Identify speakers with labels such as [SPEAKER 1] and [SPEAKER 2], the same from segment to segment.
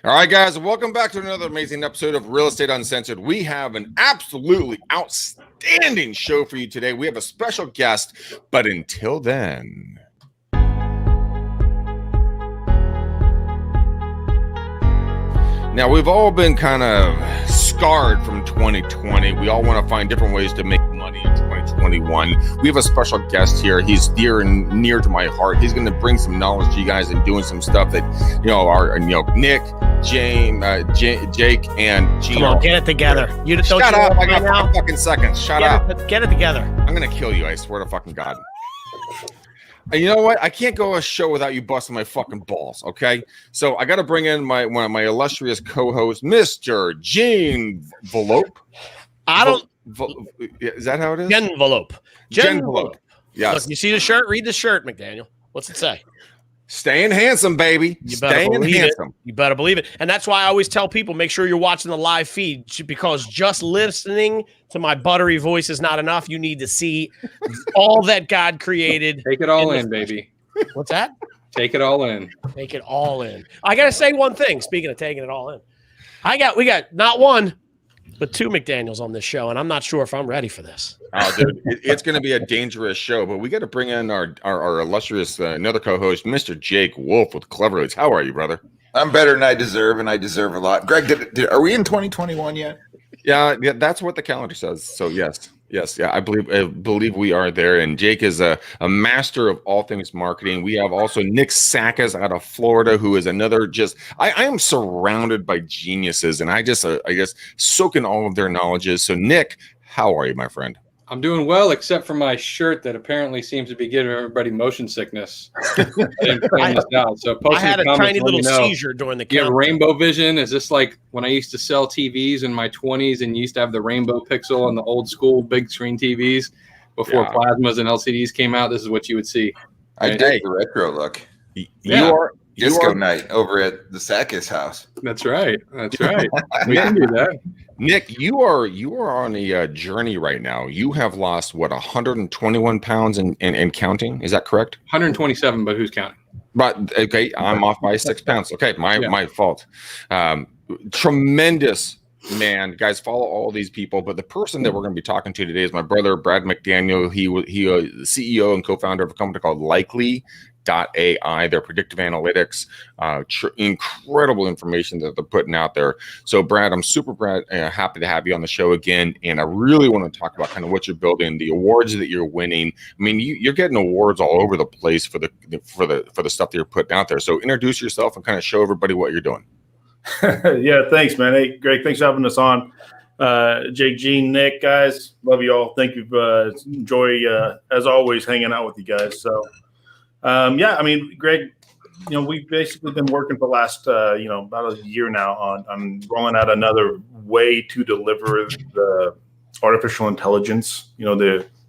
[SPEAKER 1] All right, guys, welcome back to another amazing episode of Real Estate Uncensored. We have an absolutely outstanding show for you today. We have a special guest, but until then... Now, we've all been kind of scarred from 2020. We all want to find different ways to make money in 2021. We have a special guest here. He's dear and near to my heart. He's going to bring some knowledge to you guys and doing some stuff that, Nick, Jake, and Gino.
[SPEAKER 2] Come on, get it together.
[SPEAKER 1] Shut up. I got 5 fucking seconds. Shut up.
[SPEAKER 2] Get it together.
[SPEAKER 1] I'm going to kill you. I swear to fucking God. And you know what? I can't go a show without you busting my fucking balls, okay? So I got to bring in one of my illustrious co-hosts, Mr. Gene Velope. Is that how it is?
[SPEAKER 2] Genvelope.
[SPEAKER 1] Genvelope. Yes.
[SPEAKER 2] Look, you see the shirt? Read the shirt, McDaniel. What's it say?
[SPEAKER 1] Staying handsome, baby. Staying handsome.
[SPEAKER 2] You better believe it. And that's why I always tell people, make sure you're watching the live feed, because just listening to my buttery voice is not enough. You need to see all that God created.
[SPEAKER 3] Take it all in, baby.
[SPEAKER 2] What's that?
[SPEAKER 3] Take it all in.
[SPEAKER 2] Take it all in. I got to say one thing. Speaking of taking it all in, we got not one, but 2 McDaniels on this show, and I'm not sure if I'm ready for this.
[SPEAKER 1] Oh, dude, it's going to be a dangerous show, but we got to bring in our illustrious another co-host, Mr. Jake Wolf with Clever Leads. How are you, brother?
[SPEAKER 4] I'm better than I deserve, and I deserve a lot. Greg, are we in 2021 yet?
[SPEAKER 1] Yeah, that's what the calendar says. So yes, yeah, I believe we are there. And Jake is a master of all things marketing. We have also Nick Sakas out of Florida, who is another I am surrounded by geniuses, and I guess soak in all of their knowledges. So Nick, how are you, my friend?
[SPEAKER 3] I'm doing well, except for my shirt that apparently seems to be giving everybody motion sickness. I didn't plan this out. So
[SPEAKER 2] I had a tiny little seizure during the
[SPEAKER 3] countdown. You have rainbow vision? Is this like when I used to sell TVs in my 20s and you used to have the rainbow pixel on the old school big screen TVs before plasmas and LCDs came out? This is what you would see.
[SPEAKER 4] I dig the retro look.
[SPEAKER 1] You are
[SPEAKER 4] disco night over at the Sackis house.
[SPEAKER 3] That's right. We can do that.
[SPEAKER 1] Nick, you are on a journey right now. You have lost 121 pounds and counting. Is that correct?
[SPEAKER 3] 127, but who's counting?
[SPEAKER 1] But okay, I'm off by 6 pounds. Okay, my fault. Tremendous man, guys. Follow all these people, but the person that we're going to be talking to today is my brother Brad McDaniel. He the CEO and co-founder of a company called Likely.ai. Their predictive analytics, incredible information that they're putting out there. So Brad, I'm super happy to have you on the show again, and I really want to talk about kind of what you're building, the awards that you're winning. I mean, you're getting awards all over the place for the stuff that you're putting out there. So introduce yourself and kind of show everybody what you're doing.
[SPEAKER 5] Yeah, thanks, man. Hey, Greg, thanks for having us on. Jake, Gene, Nick, guys, love you all. Thank you. Enjoy as always hanging out with you guys. So. I mean, Greg, we've basically been working for the last, about a year now on rolling out another way to deliver the artificial intelligence,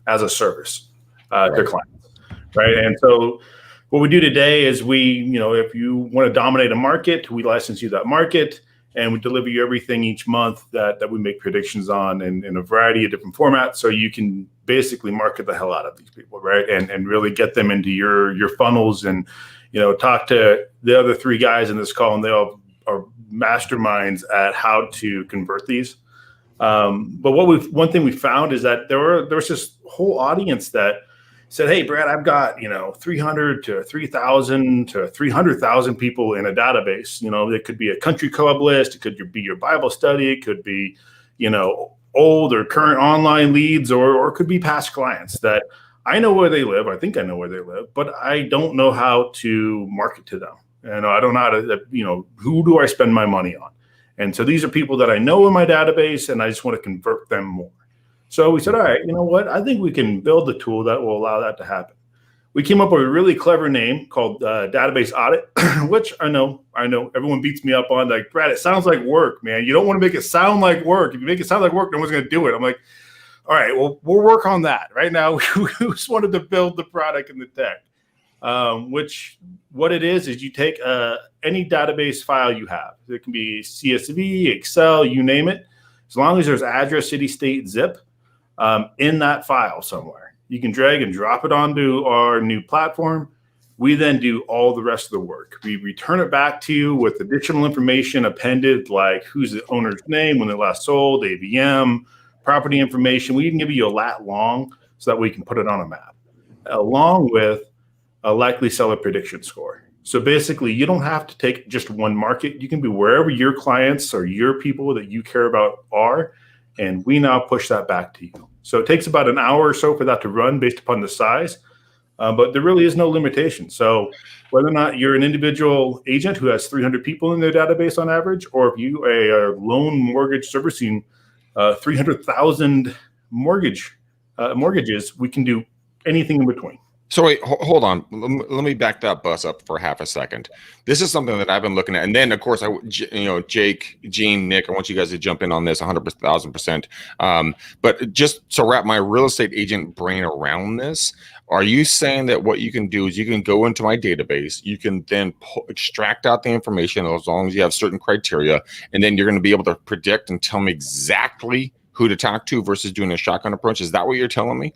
[SPEAKER 5] as a service to clients, right? And so what we do today is if you want to dominate a market, we license you that market, and we deliver you everything each month that we make predictions on in a variety of different formats, so you can basically market the hell out of these people, right? And really get them into your funnels, and talk to the other 3 guys in this call, and they all are masterminds at how to convert these. But one thing we found is that there was this whole audience that said, "Hey, Brad, I've got 300 to 3,000 to 300,000 people in a database. It could be a country club list, it could be your Bible study, it could be old or current online leads, or it could be past clients that I know where they live. I think I know where they live, but I don't know how to market to them. And I don't know how to, who do I spend my money on? And so these are people that I know in my database, and I just want to convert them more." So we said, all right, you know what? I think we can build a tool that will allow that to happen. We came up with a really clever name called Database Audit, which I know everyone beats me up on. Like, Brad, it sounds like work, man. You don't want to make it sound like work. If you make it sound like work, no one's going to do it. I'm like, all right, well, we'll work on that. Right now, we just wanted to build the product and the tech, which what it is you take any database file you have. It can be CSV, Excel, you name it. As long as there's address, city, state, zip in that file somewhere. You can drag and drop it onto our new platform, We then do all the rest of the work. We return it back to you with additional information appended, like who's the owner's name, when they last sold, AVM, property information. We even give you a lat long so that we can put it on a map, along with a likely seller prediction score. So basically, you don't have to take just one market. You can be wherever your clients or your people that you care about are, and we now push that back to you. So it takes about an hour or so for that to run based upon the size, but there really is no limitation. So whether or not you're an individual agent who has 300 people in their database on average, or if you are a loan mortgage servicing 300,000 mortgages, we can do anything in between.
[SPEAKER 1] So wait, hold on. Let me back that bus up for half a second. This is something that I've been looking at, and then of course, Jake, Gene, Nick, I want you guys to jump in on this 100,000%. But just to wrap my real estate agent brain around this, are you saying that what you can do is you can go into my database, you can then extract out the information as long as you have certain criteria, and then you're going to be able to predict and tell me exactly who to talk to versus doing a shotgun approach? Is that what you're telling me?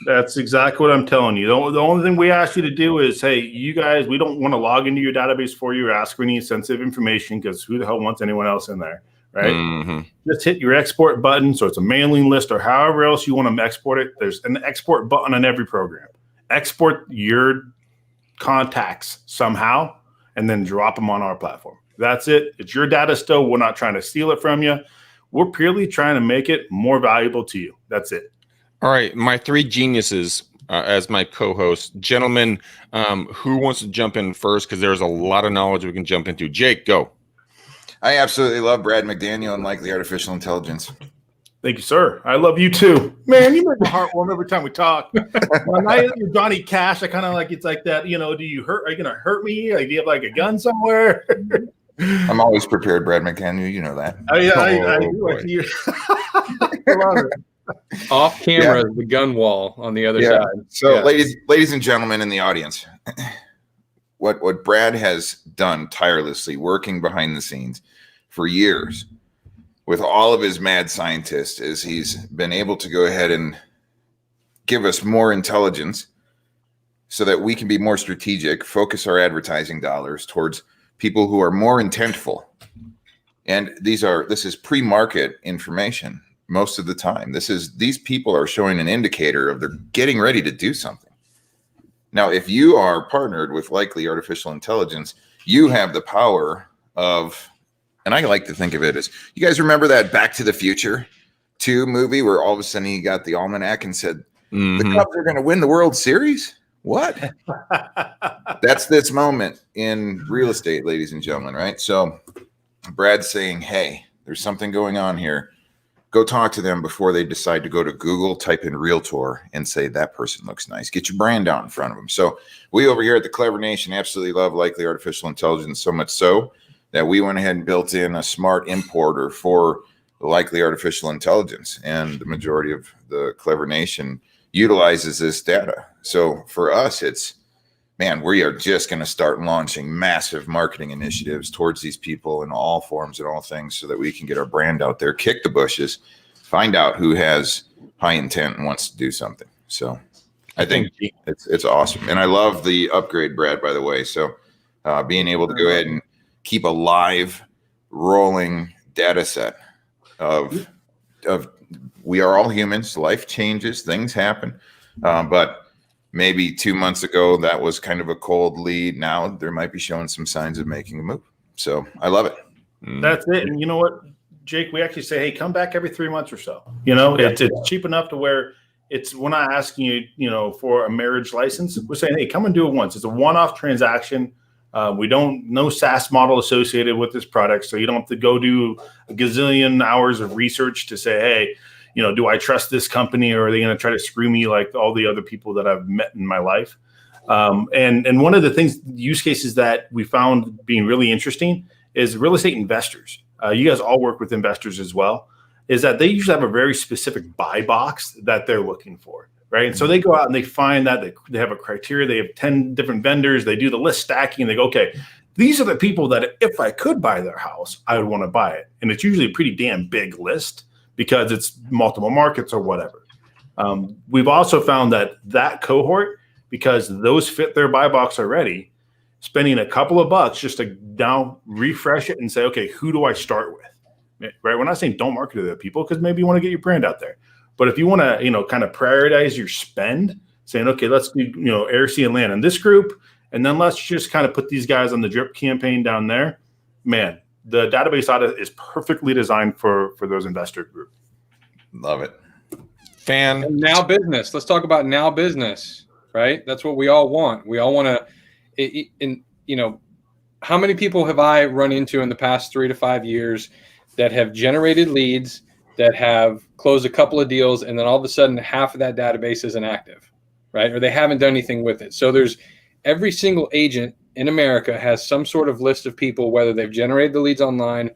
[SPEAKER 5] That's exactly what I'm telling you. The only thing we ask you to do is, hey, you guys, we don't want to log into your database for you or ask for any sensitive information, because who the hell wants anyone else in there, right? Mm-hmm. Just hit your export button. So it's a mailing list or however else you want to export it. There's an export button on every program. Export your contacts somehow and then drop them on our platform. That's it. It's your data still. We're not trying to steal it from you. We're purely trying to make it more valuable to you. That's it.
[SPEAKER 1] All right, my three geniuses as my co-host. Gentlemen, who wants to jump in first? Because there's a lot of knowledge we can jump into. Jake, go.
[SPEAKER 4] I absolutely love Brad McDaniel and Likely Artificial Intelligence.
[SPEAKER 5] Thank you, sir. I love you too. Man, you make my heart warm every time we talk. When I hear Johnny Cash, I kind of like, it's like that, do you hurt? Are you going to hurt me? Like, do you have like a gun somewhere?
[SPEAKER 4] I'm always prepared, Brad McDaniel. You know that.
[SPEAKER 5] I do. I love it.
[SPEAKER 3] Off camera, the gun wall on the other side.
[SPEAKER 4] So, ladies and gentlemen in the audience, what Brad has done tirelessly, working behind the scenes for years with all of his mad scientists, is he's been able to go ahead and give us more intelligence so that we can be more strategic, focus our advertising dollars towards people who are more intentful. And this is pre-market information. Most of the time, these people are showing an indicator of they're getting ready to do something. Now, if you are partnered with Likely Artificial Intelligence, you have the power of, and I like to think of it as, you guys remember that Back to the Future 2 movie where all of a sudden he got the almanac and said, the Cubs are going to win the World Series? What? That's this moment in real estate, ladies and gentlemen, right? So Brad's saying, hey, there's something going on here. Go talk to them before they decide to go to Google, type in realtor, and say that person looks nice. Get your brand out in front of them. So we over here at the Clever Nation absolutely love Likely Artificial Intelligence, so much so that we went ahead and built in a smart importer for the Likely Artificial Intelligence. And the majority of the Clever Nation utilizes this data. So for us, it's, man, we are just going to start launching massive marketing initiatives towards these people in all forms and all things so that we can get our brand out there, kick the bushes, find out who has high intent and wants to do something. So I think it's awesome. And I love the upgrade, Brad, by the way. So being able to go ahead and keep a live rolling data set of we are all humans, life changes, things happen. But maybe 2 months ago, that was kind of a cold lead. Now there might be showing some signs of making a move. So I love it.
[SPEAKER 5] That's it. And you know what, Jake, we actually say, hey, come back every 3 months or so. It's cheap enough to where we're not asking you, for a marriage license. We're saying, hey, come and do it once. It's a one-off transaction. No SaaS model associated with this product. So you don't have to go do a gazillion hours of research to say, hey, do I trust this company, or are they going to try to screw me like all the other people that I've met in my life? And one of the use cases that we found being really interesting is real estate investors. You guys all work with investors as well, is that they usually have a very specific buy box that they're looking for, right? And so they go out and they find that they have a criteria. They have 10 different vendors. They do the list stacking. And they go, okay, these are the people that if I could buy their house, I would want to buy it. And it's usually a pretty damn big list, because it's multiple markets or whatever. We've also found that cohort because those fit their buy box already. Spending a couple of bucks just to now refresh it and say, okay, who do I start with? Right? We're not saying don't market to the people, because maybe you want to get your brand out there. But if you want to, kind of prioritize your spend, saying, okay, let's do, air, sea, and land in this group, and then let's just kind of put these guys on the drip campaign down there. Man, the database audit is perfectly designed for those investor group.
[SPEAKER 4] Love it.
[SPEAKER 3] And now business. Let's talk about now business, right? That's what we all want. We all want to, how many people have I run into in the past 3 to 5 years that have generated leads, that have closed a couple of deals, and then all of a sudden half of that database isn't active, right? Or they haven't done anything with it. So there's every single agent in America has some sort of list of people, whether they've generated the leads online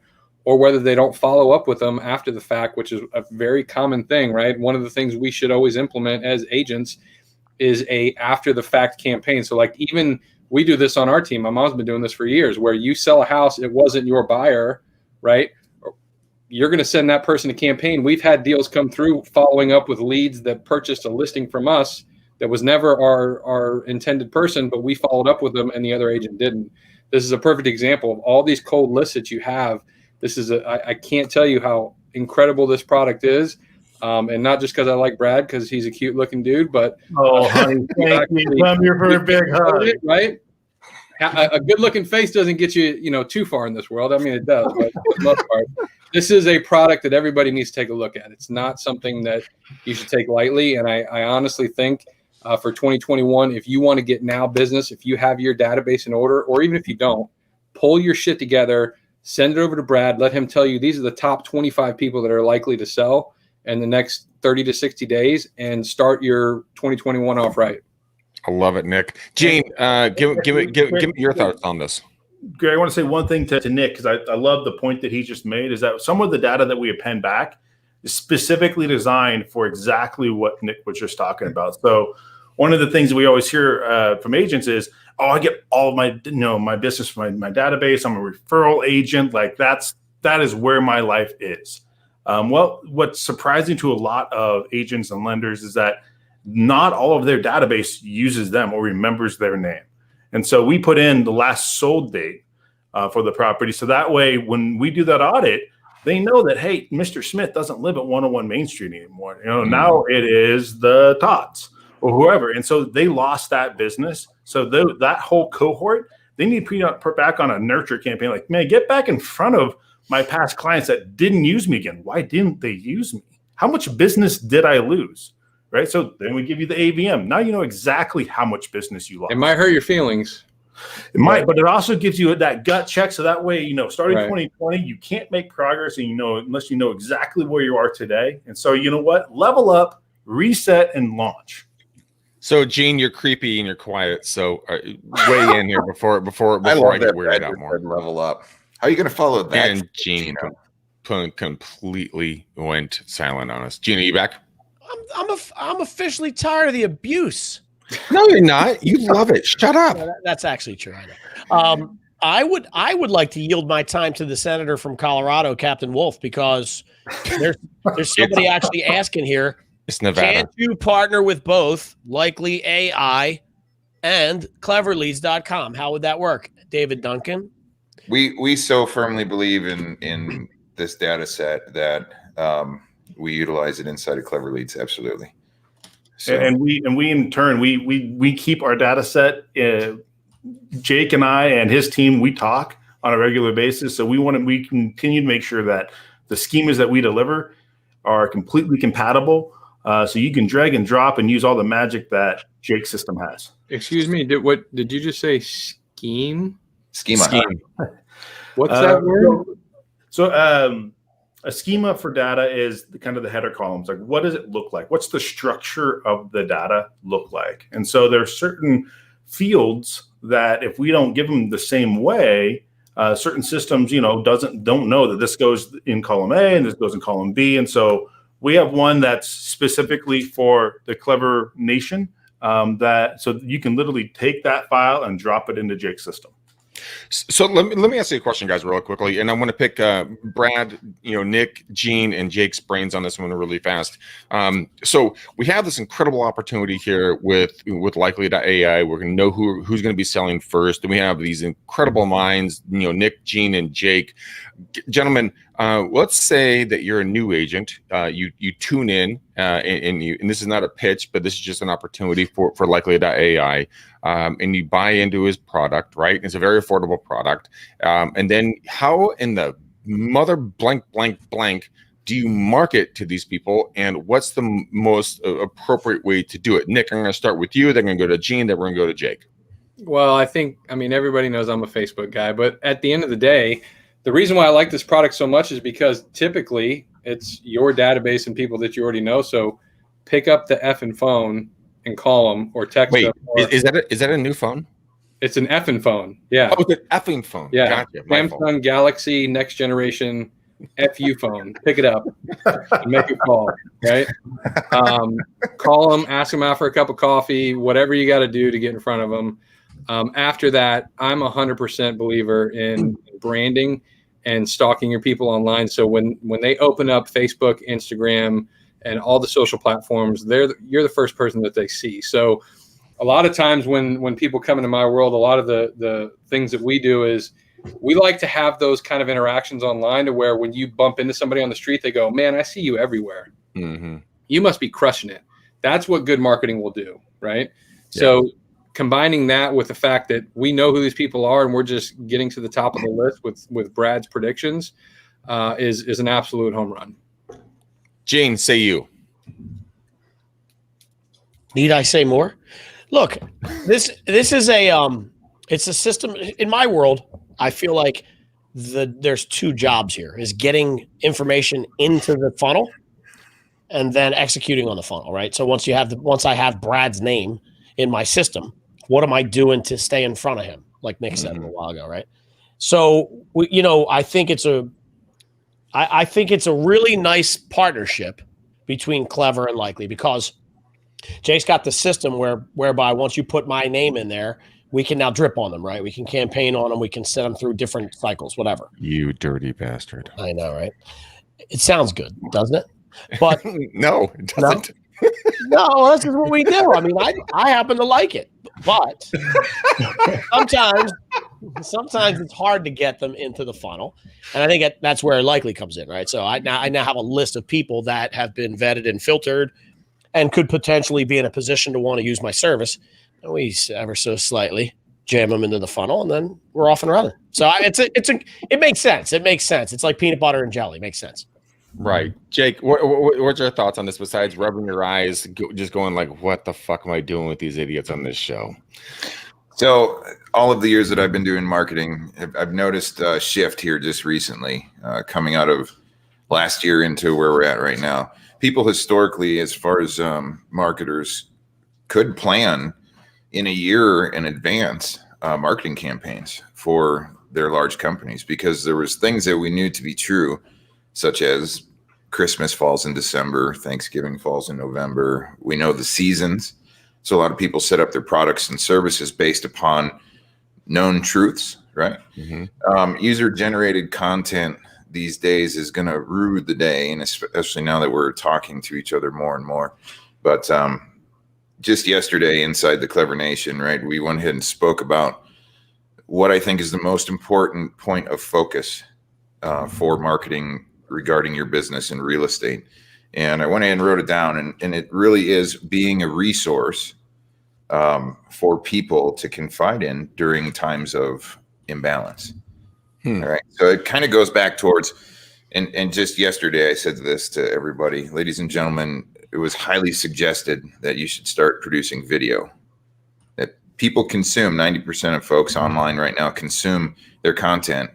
[SPEAKER 3] or whether they don't follow up with them after the fact, which is a very common thing, right? One of the things we should always implement as agents is a after the fact campaign. So like, even we do this on our team. My mom's been doing this for years, where you sell a house, it wasn't your buyer, right? You're going to send that person a campaign. We've had deals come through following up with leads that purchased a listing from us that was never our intended person, but we followed up with them and the other agent didn't. This is a perfect example of all these cold lists that you have. This is I can't tell you how incredible this product is. And not just because I like Brad, because he's a cute looking dude, but
[SPEAKER 5] honey, thank you. I'm here for a big hug,
[SPEAKER 3] right? A good looking face doesn't get you, too far in this world. I mean, it does, but for the most part, this is a product that everybody needs to take a look at. It's not something that you should take lightly. And I honestly think for 2021, if you want to get now business, if you have your database in order, or even if you don't, pull your shit together, send it over to Brad, let him tell you these are the top 25 people that are likely to sell in the next 30 to 60 days, and start your 2021 off right.
[SPEAKER 1] I love it, Nick. Gene, give me your thoughts on this.
[SPEAKER 5] Gary, I want to say one thing to Nick, because I love the point that he just made, is that some of the data that we append back is specifically designed for exactly what Nick was just talking about. So one of the things we always hear from agents is, oh, I get all of my, my business from my database. I'm a referral agent. Like that is where my life is. Well, what's surprising to a lot of agents and lenders is that not all of their database uses them or remembers their name. And so we put in the last sold date for the property. So that way, when we do that audit, they know that, hey, Mr. Smith doesn't live at 101 Main Street anymore. Now it is the Tots or whoever. And so they lost that business. So that whole cohort, they need to put back on a nurture campaign. Like, man, get back in front of my past clients that didn't use me again. Why didn't they use me? How much business did I lose? Right. So then we give you the AVM. Now you know exactly how much business you lost.
[SPEAKER 3] It might hurt your feelings.
[SPEAKER 5] It might, but it also gives you that gut check. So that way, starting 2020, you can't make progress, and unless you know exactly where you are today. And so you know what? Level up, reset, and launch.
[SPEAKER 1] So Gene, you're creepy and you're quiet. So weigh in here before I get weirded out more.
[SPEAKER 4] Level up. How are you going to follow that?
[SPEAKER 1] And Gene completely went silent on us. Gene, are you back?
[SPEAKER 2] I'm officially tired of the abuse.
[SPEAKER 1] No, you're not. You love it. Shut up.
[SPEAKER 2] That's actually true. I know. I would like to yield my time to the senator from Colorado, Captain Wolf, because there's somebody actually asking here.
[SPEAKER 1] It's Nevada.
[SPEAKER 2] Can't you partner with both Likely AI and cleverleads.com? How would that work? David Duncan?
[SPEAKER 4] We so firmly believe in this data set that we utilize it inside of Clever Leads. Absolutely. So.
[SPEAKER 5] And we in turn we keep our data set. Jake and I and his team, we talk on a regular basis. So we continue to make sure that the schemas that we deliver are completely compatible. So you can drag and drop and use all the magic that Jake's system has.
[SPEAKER 3] Excuse me. Did you just say scheme?
[SPEAKER 4] Schema.
[SPEAKER 3] What's that word?
[SPEAKER 5] So a schema for data is kind of the header columns. Like, what does it look like? What's the structure of the data look like? And so there are certain fields that if we don't give them the same way, certain systems, don't know that this goes in column A and this goes in column B. And so we have one that's specifically for the Clever Nation, so you can literally take that file and drop it into Jake's system.
[SPEAKER 1] So let me ask you a question, guys, real quickly, and I want to pick Brad, Nick, Gene, and Jake's brains on this one really fast. So we have this incredible opportunity here with Likely.ai. We're going to know who's going to be selling first, and we have these incredible minds, Nick, Gene, and Jake. Gentlemen, let's say that you're a new agent. You tune in, and this is not a pitch, but this is just an opportunity for Likely.ai. And you buy into his product, right? It's a very affordable product. And then how in the mother blank do you market to these people? And what's the most appropriate way to do it? Nick, I'm going to start with you. Then I'm going to go to Gene. Then we're going to go to Jake.
[SPEAKER 3] Well, everybody knows I'm a Facebook guy, but at the end of the day, the reason why I like this product so much is because typically it's your database and people that you already know. So pick up the effing phone and call them or text them.
[SPEAKER 1] Wait, is that a new phone?
[SPEAKER 3] It's an effing phone. Yeah.
[SPEAKER 1] Oh, it's an effing phone.
[SPEAKER 3] Yeah.
[SPEAKER 1] Gotcha.
[SPEAKER 3] Samsung Galaxy next generation FU phone. Pick it up and make a call, right? Call them, ask them out for a cup of coffee, whatever you got to do to get in front of them. After that, I'm 100% believer in branding and stalking your people online. So when they open up Facebook, Instagram, and all the social platforms, you're the first person that they see. So a lot of times when people come into my world, a lot of the things that we do is we like to have those kind of interactions online to where when you bump into somebody on the street, they go, man, I see you everywhere.
[SPEAKER 1] Mm-hmm.
[SPEAKER 3] You must be crushing it. That's what good marketing will do, right? Yeah. So combining that with the fact that we know who these people are and we're just getting to the top of the list with Brad's predictions is an absolute home run.
[SPEAKER 1] Gene, say you.
[SPEAKER 2] Need I say more? Look, this is it's a system in my world. I feel like there's two jobs here: is getting information into the funnel and then executing on the funnel, right? So once I have Brad's name in my system, what am I doing to stay in front of him? Like Nick said a while ago, right? So I think it's a really nice partnership between Clever and Likely, because Jake's got the system whereby once you put my name in there, we can now drip on them, right? We can campaign on them. We can send them through different cycles, whatever.
[SPEAKER 1] You dirty bastard.
[SPEAKER 2] I know, right? It sounds good, doesn't it? But
[SPEAKER 1] no, it doesn't.
[SPEAKER 2] No, this is what we do. I mean, I happen to like it, but sometimes it's hard to get them into the funnel, and I think that's where Likely comes in, right? So I now have a list of people that have been vetted and filtered, and could potentially be in a position to want to use my service. And we ever so slightly jam them into the funnel, and then we're off and running. So it makes sense. It makes sense. It's like peanut butter and jelly. It makes sense.
[SPEAKER 1] Right. Jake, what's your thoughts on this besides rubbing your eyes, just going like, what the fuck am I doing with these idiots on this show?
[SPEAKER 4] So all of the years that I've been doing marketing, I've noticed a shift here just recently, coming out of last year into where we're at right now. People historically, as far as marketers, could plan in a year in advance marketing campaigns for their large companies, because there was things that we knew to be true, such as Christmas falls in December, Thanksgiving falls in November. We know the seasons. So a lot of people set up their products and services based upon known truths, right? Mm-hmm. User-generated content these days is going to rue the day, and especially now that we're talking to each other more and more. But just yesterday inside the Clever Nation, right, we went ahead and spoke about what I think is the most important point of focus for marketing regarding your business and real estate. And I went ahead and wrote it down, and it really is being a resource for people to confide in during times of imbalance. All right. So it kind of goes back towards, and just yesterday I said this to everybody, ladies and gentlemen, it was highly suggested that you should start producing video. That people consume, 90% of folks online right now consume their content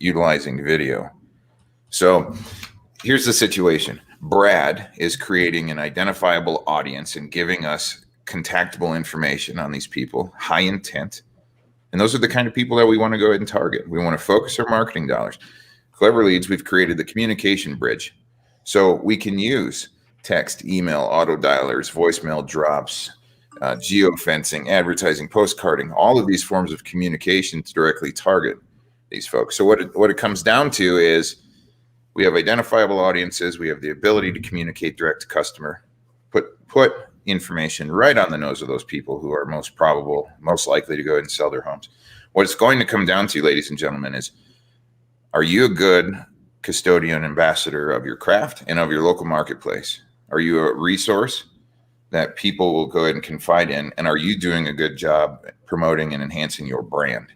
[SPEAKER 4] utilizing video. So here's the situation. Brad is creating an identifiable audience and giving us contactable information on these people, high intent. And those are the kind of people that we want to go ahead and target. We want to focus our marketing dollars. Clever Leads, we've created the communication bridge. So we can use text, email, auto dialers, voicemail drops, geofencing, advertising, postcarding, all of these forms of communication to directly target these folks. So what it comes down to is we have identifiable audiences. We have the ability to communicate direct to customer, put information right on the nose of those people who are most probable, most likely to go ahead and sell their homes. What it's going to come down to, ladies and gentlemen, is are you a good custodian ambassador of your craft and of your local marketplace? Are you a resource that people will go ahead and confide in? And are you doing a good job promoting and enhancing your brand?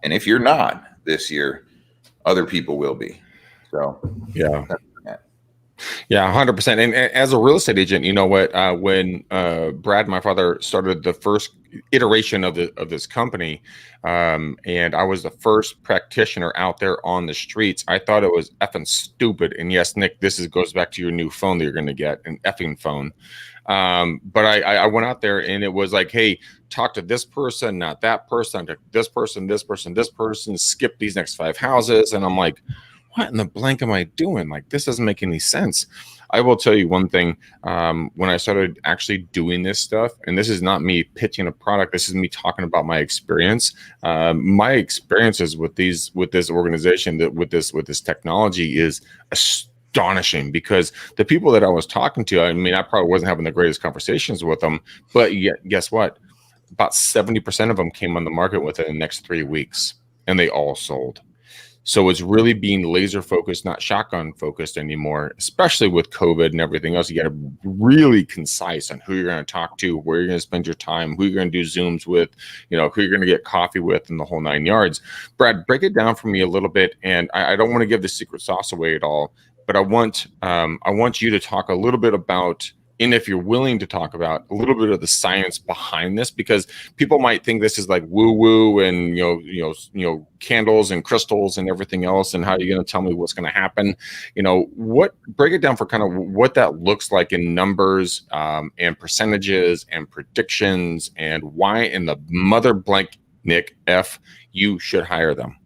[SPEAKER 4] And if you're not this year, other people will be. So,
[SPEAKER 1] yeah. Yeah, 100%. And as a real estate agent, you know what? When Brad, my father, started the first iteration of this company, and I was the first practitioner out there on the streets, I thought it was effing stupid. And yes, Nick, goes back to your new phone that you're going to get, an effing phone. But I went out there and it was like, hey, talk to this person, not that person, talk to this person, this person, this person, skip these next 5 houses. And I'm like, what in the blank am I doing? Like, this doesn't make any sense. I will tell you one thing. When I started actually doing this stuff, and this is not me pitching a product, this is me talking about my experience. My experiences with this organization, with this technology is astonishing, because the people that I was talking to, I mean, I probably wasn't having the greatest conversations with them, but yet, guess what? About 70% of them came on the market within the next 3 weeks, and they all sold. So it's really being laser focused, not shotgun focused anymore, especially with COVID and everything else. You got to be really concise on who you're going to talk to, where you're going to spend your time, who you're going to do Zooms with, who you're going to get coffee with, and the whole 9 yards. Brad, break it down for me a little bit. And I don't want to give the secret sauce away at all, but I want you to talk a little bit about, and if you're willing to talk about a little bit of the science behind this, because people might think this is like woo woo and candles and crystals and everything else, and how are you going to tell me what's going to happen? Break it down for kind of what that looks like in numbers, and percentages and predictions, and why in the mother blank Nick F you should hire them.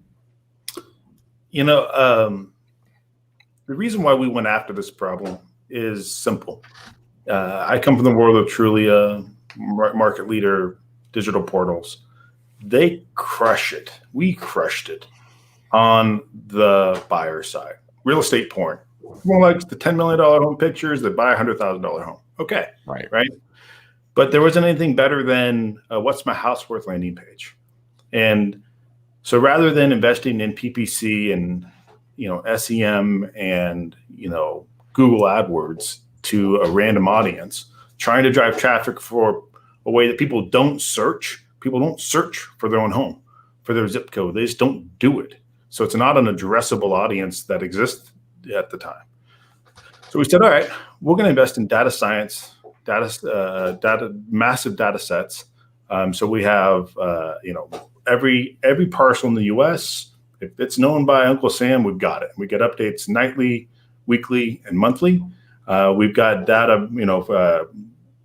[SPEAKER 5] The reason why we went after this problem is simple. I come from the world of truly market leader digital portals. They crush it. We crushed it on the buyer side. Real estate porn. More like the $10 million home pictures that buy a $100,000 home. Okay. Right. But there wasn't anything better than what's my house worth landing page. And so rather than investing in PPC and, SEM and, Google AdWords to a random audience, trying to drive traffic for a way that people don't search. People don't search for their own home, for their zip code. They just don't do it. So it's not an addressable audience that exists at the time. So we said, all right, we're going to invest in data science, massive data sets. So we have, every parcel in the U.S., if it's known by Uncle Sam, we've got it. We get updates nightly, weekly, and monthly. We've got data,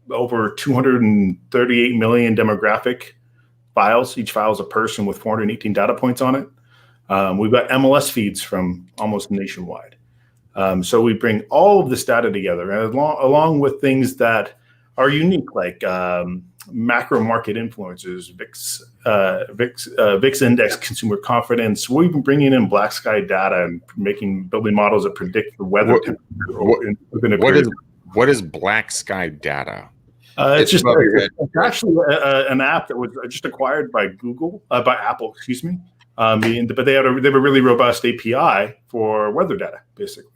[SPEAKER 5] over 238 million demographic files. Each file is a person with 418 data points on it. We've got MLS feeds from almost nationwide. So we bring all of this data together, and along with things that are unique, like macro market influences, VIX index consumer confidence. We're even bringing in black sky data and building models that predict the weather.
[SPEAKER 1] What is black sky data?
[SPEAKER 5] It's actually an app that was just acquired by Apple, excuse me. But they have a really robust API for weather data, basically.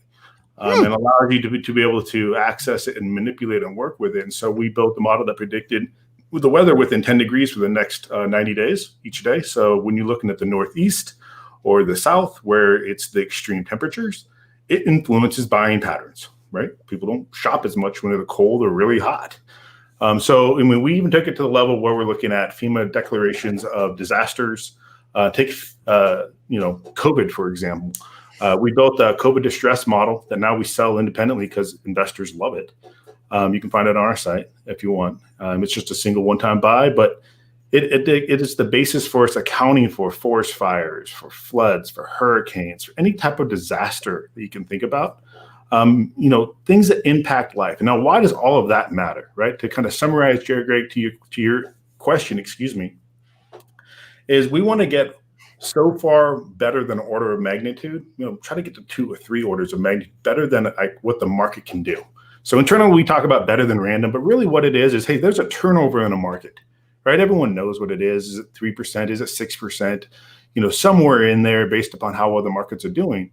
[SPEAKER 5] And allows you to be able to access it and manipulate and work with it. And so we built the model that predicted the weather within 10 degrees for the next 90 days each day. So when you're looking at the Northeast or the South, where it's the extreme temperatures, it influences buying patterns, right? People don't shop as much when they're cold or really hot. So we even took it to the level where we're looking at FEMA declarations of disasters. Take COVID, for example. We built a COVID distress model that now we sell independently because investors love it. You can find it on our site if you want. It's just a single one-time buy, but it is the basis for us accounting for forest fires, for floods, for hurricanes, for any type of disaster that you can think about. things that impact life. Now, why does all of that matter, right? To kind of summarize, Jared, Greg, to your question, is we want to get so far better than an order of magnitude, try to get to 2 or 3 orders of magnitude better than what the market can do. So internally, we talk about better than random, but really what it is, hey, there's a turnover in a market, right? Everyone knows what it is. Is it 3%? Is it 6%? Somewhere in there based upon how well the markets are doing.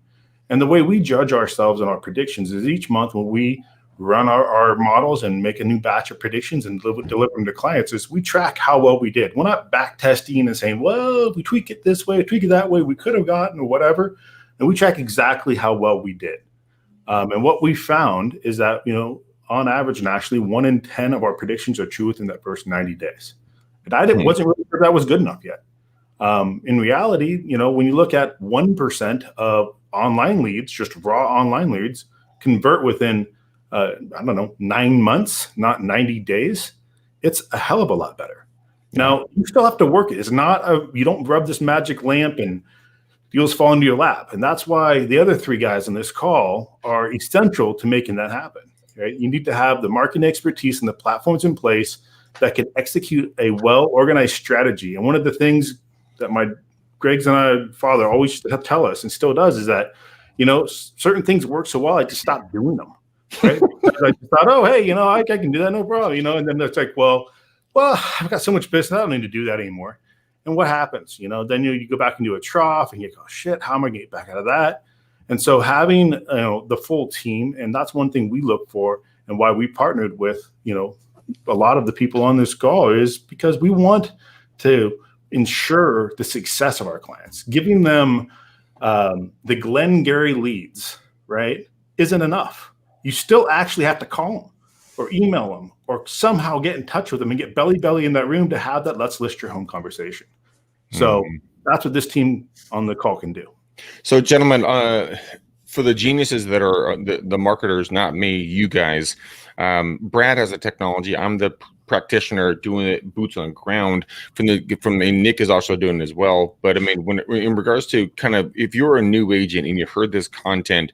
[SPEAKER 5] And the way we judge ourselves and our predictions is each month when we run our models and make a new batch of predictions and deliver them to clients, is we track how well we did. We're not back testing and saying, well, we tweak it this way, tweak it that way, we could have gotten or whatever. And we track exactly how well we did. And what we found is that, on average, nationally, 1 in 10 of our predictions are true within that first 90 days. And I wasn't really sure that was good enough yet. In reality, when you look at 1% of online leads, just raw online leads, convert within 9 months, not 90 days, it's a hell of a lot better. Now, you still have to work it. It's not you don't rub this magic lamp and deals fall into your lap. And that's why the other 3 guys on this call are essential to making that happen. Right? You need to have the marketing expertise and the platforms in place that can execute a well-organized strategy. And one of the things that my Greg's and I father always tell us and still does is that, certain things work so well, I just stopped doing them. Right? I just thought, oh, hey, I can do that, no problem. And then it's like, well, I've got so much business, I don't need to do that anymore. And what happens? Then you go back into a trough and you go, shit, how am I going to get back out of that? And so having the full team, and that's one thing we look for and why we partnered with, a lot of the people on this call is because we want to ensure the success of our clients. Giving them the Glengarry leads, right, isn't enough. You still actually have to call them or email them or somehow get in touch with them and get belly in that room to have that let's list your home conversation. So that's what this team on the call can do.
[SPEAKER 1] So, gentlemen, for the geniuses that are the marketers, not me, you guys, Brad has a technology. I'm the practitioner doing it, boots on the ground. And Nick is also doing it as well. But I mean, when in regards to kind of if you're a new agent and you heard this content,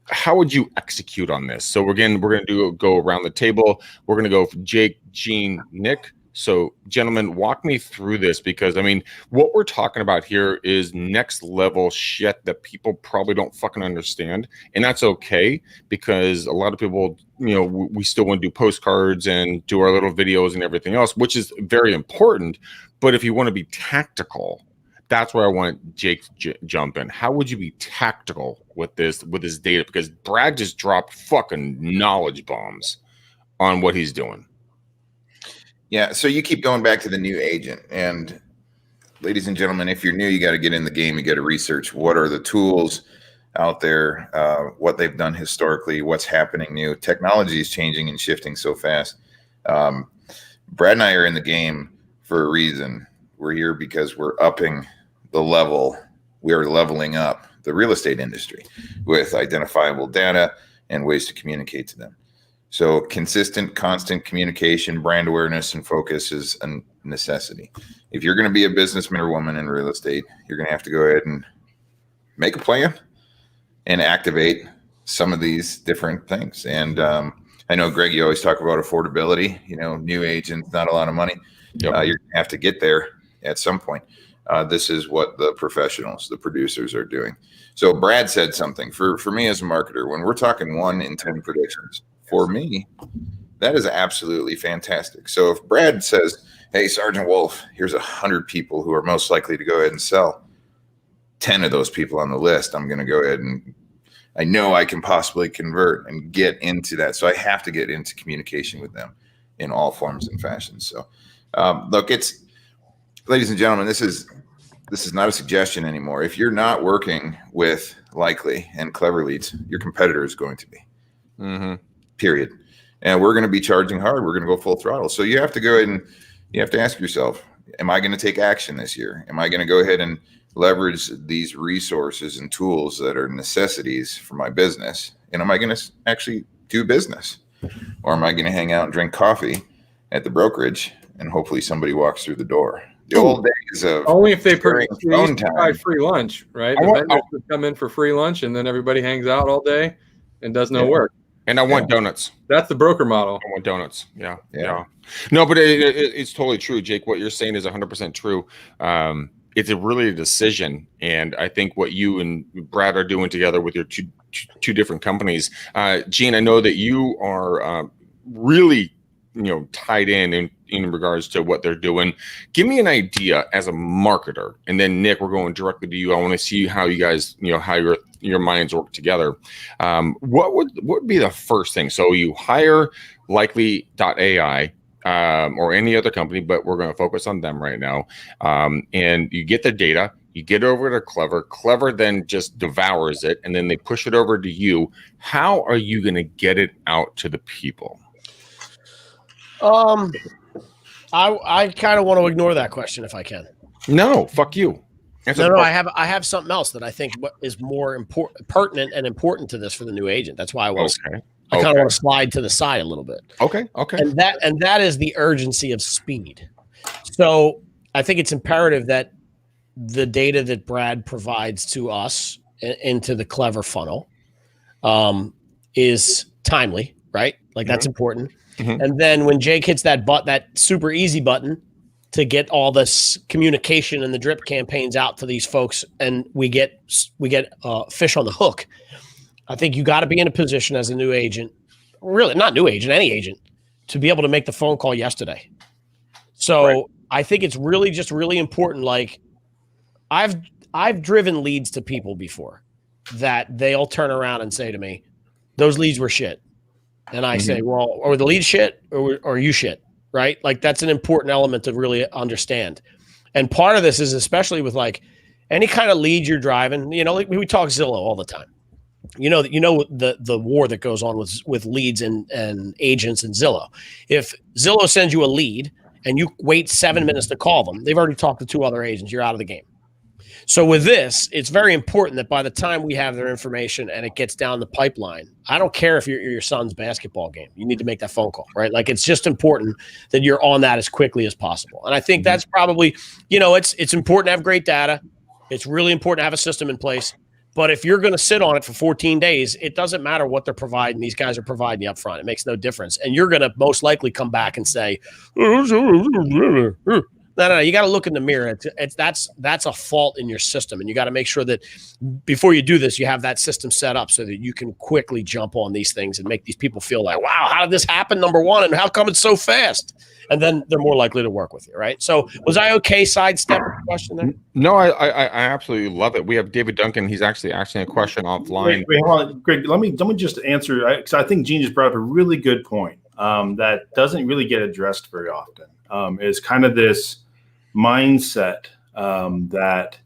[SPEAKER 1] how would you execute on this? So we're going to go around the table. We're going to go from Jake, Gene, Nick. So, gentlemen, walk me through this because, I mean, what we're talking about here is next level shit that people probably don't fucking understand. And that's okay because a lot of people, we still want to do postcards and do our little videos and everything else, which is very important. But if you want to be tactical, that's where I want Jake to jump in. How would you be tactical with this data? Because Brad just dropped fucking knowledge bombs on what he's doing.
[SPEAKER 4] Yeah, so you keep going back to the new agent. And ladies and gentlemen, if you're new, you got to get in the game. You got to research what are the tools out there, what they've done historically, what's happening new. Technology is changing and shifting so fast. Brad and I are in the game for a reason. We're here because we're upping the level. We are leveling up the real estate industry with identifiable data and ways to communicate to them. So consistent, constant communication, brand awareness, and focus is a necessity. If you're going to be a businessman or woman in real estate, you're going to have to go ahead and make a plan and activate some of these different things. And I know, Greg, you always talk about affordability, new agents, not a lot of money. Yep. You're going to have to get there at some point. This is what the professionals, the producers are doing. So Brad said something for me as a marketer, when we're talking 1 in 10 predictions, for me, that is absolutely fantastic. So if Brad says, hey, Sergeant Wolf, here's 100 people who are most likely to go ahead and sell, 10 of those people on the list, I'm going to go ahead and I know I can possibly convert and get into that. So I have to get into communication with them in all forms and fashions. So look, ladies and gentlemen, this is not a suggestion anymore. If you're not working with Likely and Clever Leads, your competitor is going to be. Mm-hmm. Period. And we're going to be charging hard. We're going to go full throttle. So you have to go ahead and you have to ask yourself, am I going to take action this year? Am I going to go ahead and leverage these resources and tools that are necessities for my business? And am I going to actually do business? Or am I going to hang out and drink coffee at the brokerage and hopefully somebody walks through the door? The old days of
[SPEAKER 3] only if they
[SPEAKER 4] sharing phone time.
[SPEAKER 3] provide free lunch, right? The vendors would come in for free lunch, and then everybody hangs out all day and does no work.
[SPEAKER 1] And I want donuts.
[SPEAKER 3] That's the broker model.
[SPEAKER 1] I want donuts. Yeah. No, but it's totally true, Jake. What you're saying is 100% true. It's really a decision, and I think what you and Brad are doing together with your two different companies, Gene, I know that you are really, tied in regards to what they're doing. Give me an idea as a marketer, and then Nick, we're going directly to you. I want to see how you guys, how your minds work together. What would be the first thing? So you hire Likely.ai. Or any other company, but we're going to focus on them right now. And you get the data, you get over to Clever. Clever then just devours it, and then they push it over to you. How are you going to get it out to the people?
[SPEAKER 2] I kind of want to ignore that question if I can.
[SPEAKER 1] No, fuck you.
[SPEAKER 2] No, I have something else that I think is more pertinent and important to this for the new agent. That's why I want to. I kind of want to slide to the side a little bit.
[SPEAKER 1] Okay.
[SPEAKER 2] And that is the urgency of speed. So I think it's imperative that the data that Brad provides to us into the Clever funnel is timely, right? Like that's important. Mm-hmm. And then when Jake hits that super easy button to get all this communication and the drip campaigns out to these folks, and we get fish on the hook. I think you got to be in a position as a new agent, really not new agent, any agent, to be able to make the phone call yesterday. So right. I think it's really important. Like I've driven leads to people before that they'll turn around and say to me, those leads were shit. And I say, well, are the leads shit or are you shit? Right? Like that's an important element to really understand. And part of this is especially with like any kind of lead you're driving, like we talk Zillow all the time. The war that goes on with leads and agents and Zillow. If Zillow sends you a lead and you wait 7 minutes to call them, they've already talked to 2 other agents. You're out of the game. So with this, it's very important that by the time we have their information and it gets down the pipeline, I don't care if you're your son's basketball game. You need to make that phone call, right? Like it's just important that you're on that as quickly as possible. And I think that's probably, it's important to have great data. It's really important to have a system in place. But if you're going to sit on it for 14 days, it doesn't matter what they're providing. These guys are providing you up front. It makes no difference. And you're going to most likely come back and say, no, you got to look in the mirror. That's a fault in your system. And you got to make sure that before you do this, you have that system set up so that you can quickly jump on these things and make these people feel like, wow, how did this happen? Number one, and how come it's so fast? And then they're more likely to work with you, right? So was I okay sidestepping the question there?
[SPEAKER 1] No, I absolutely love it. We have David Duncan. He's actually asking a question offline.
[SPEAKER 5] Wait, hold on, Greg. Let me just answer, because I think Gene just brought up a really good point that doesn't really get addressed very often. Is kind of this mindset that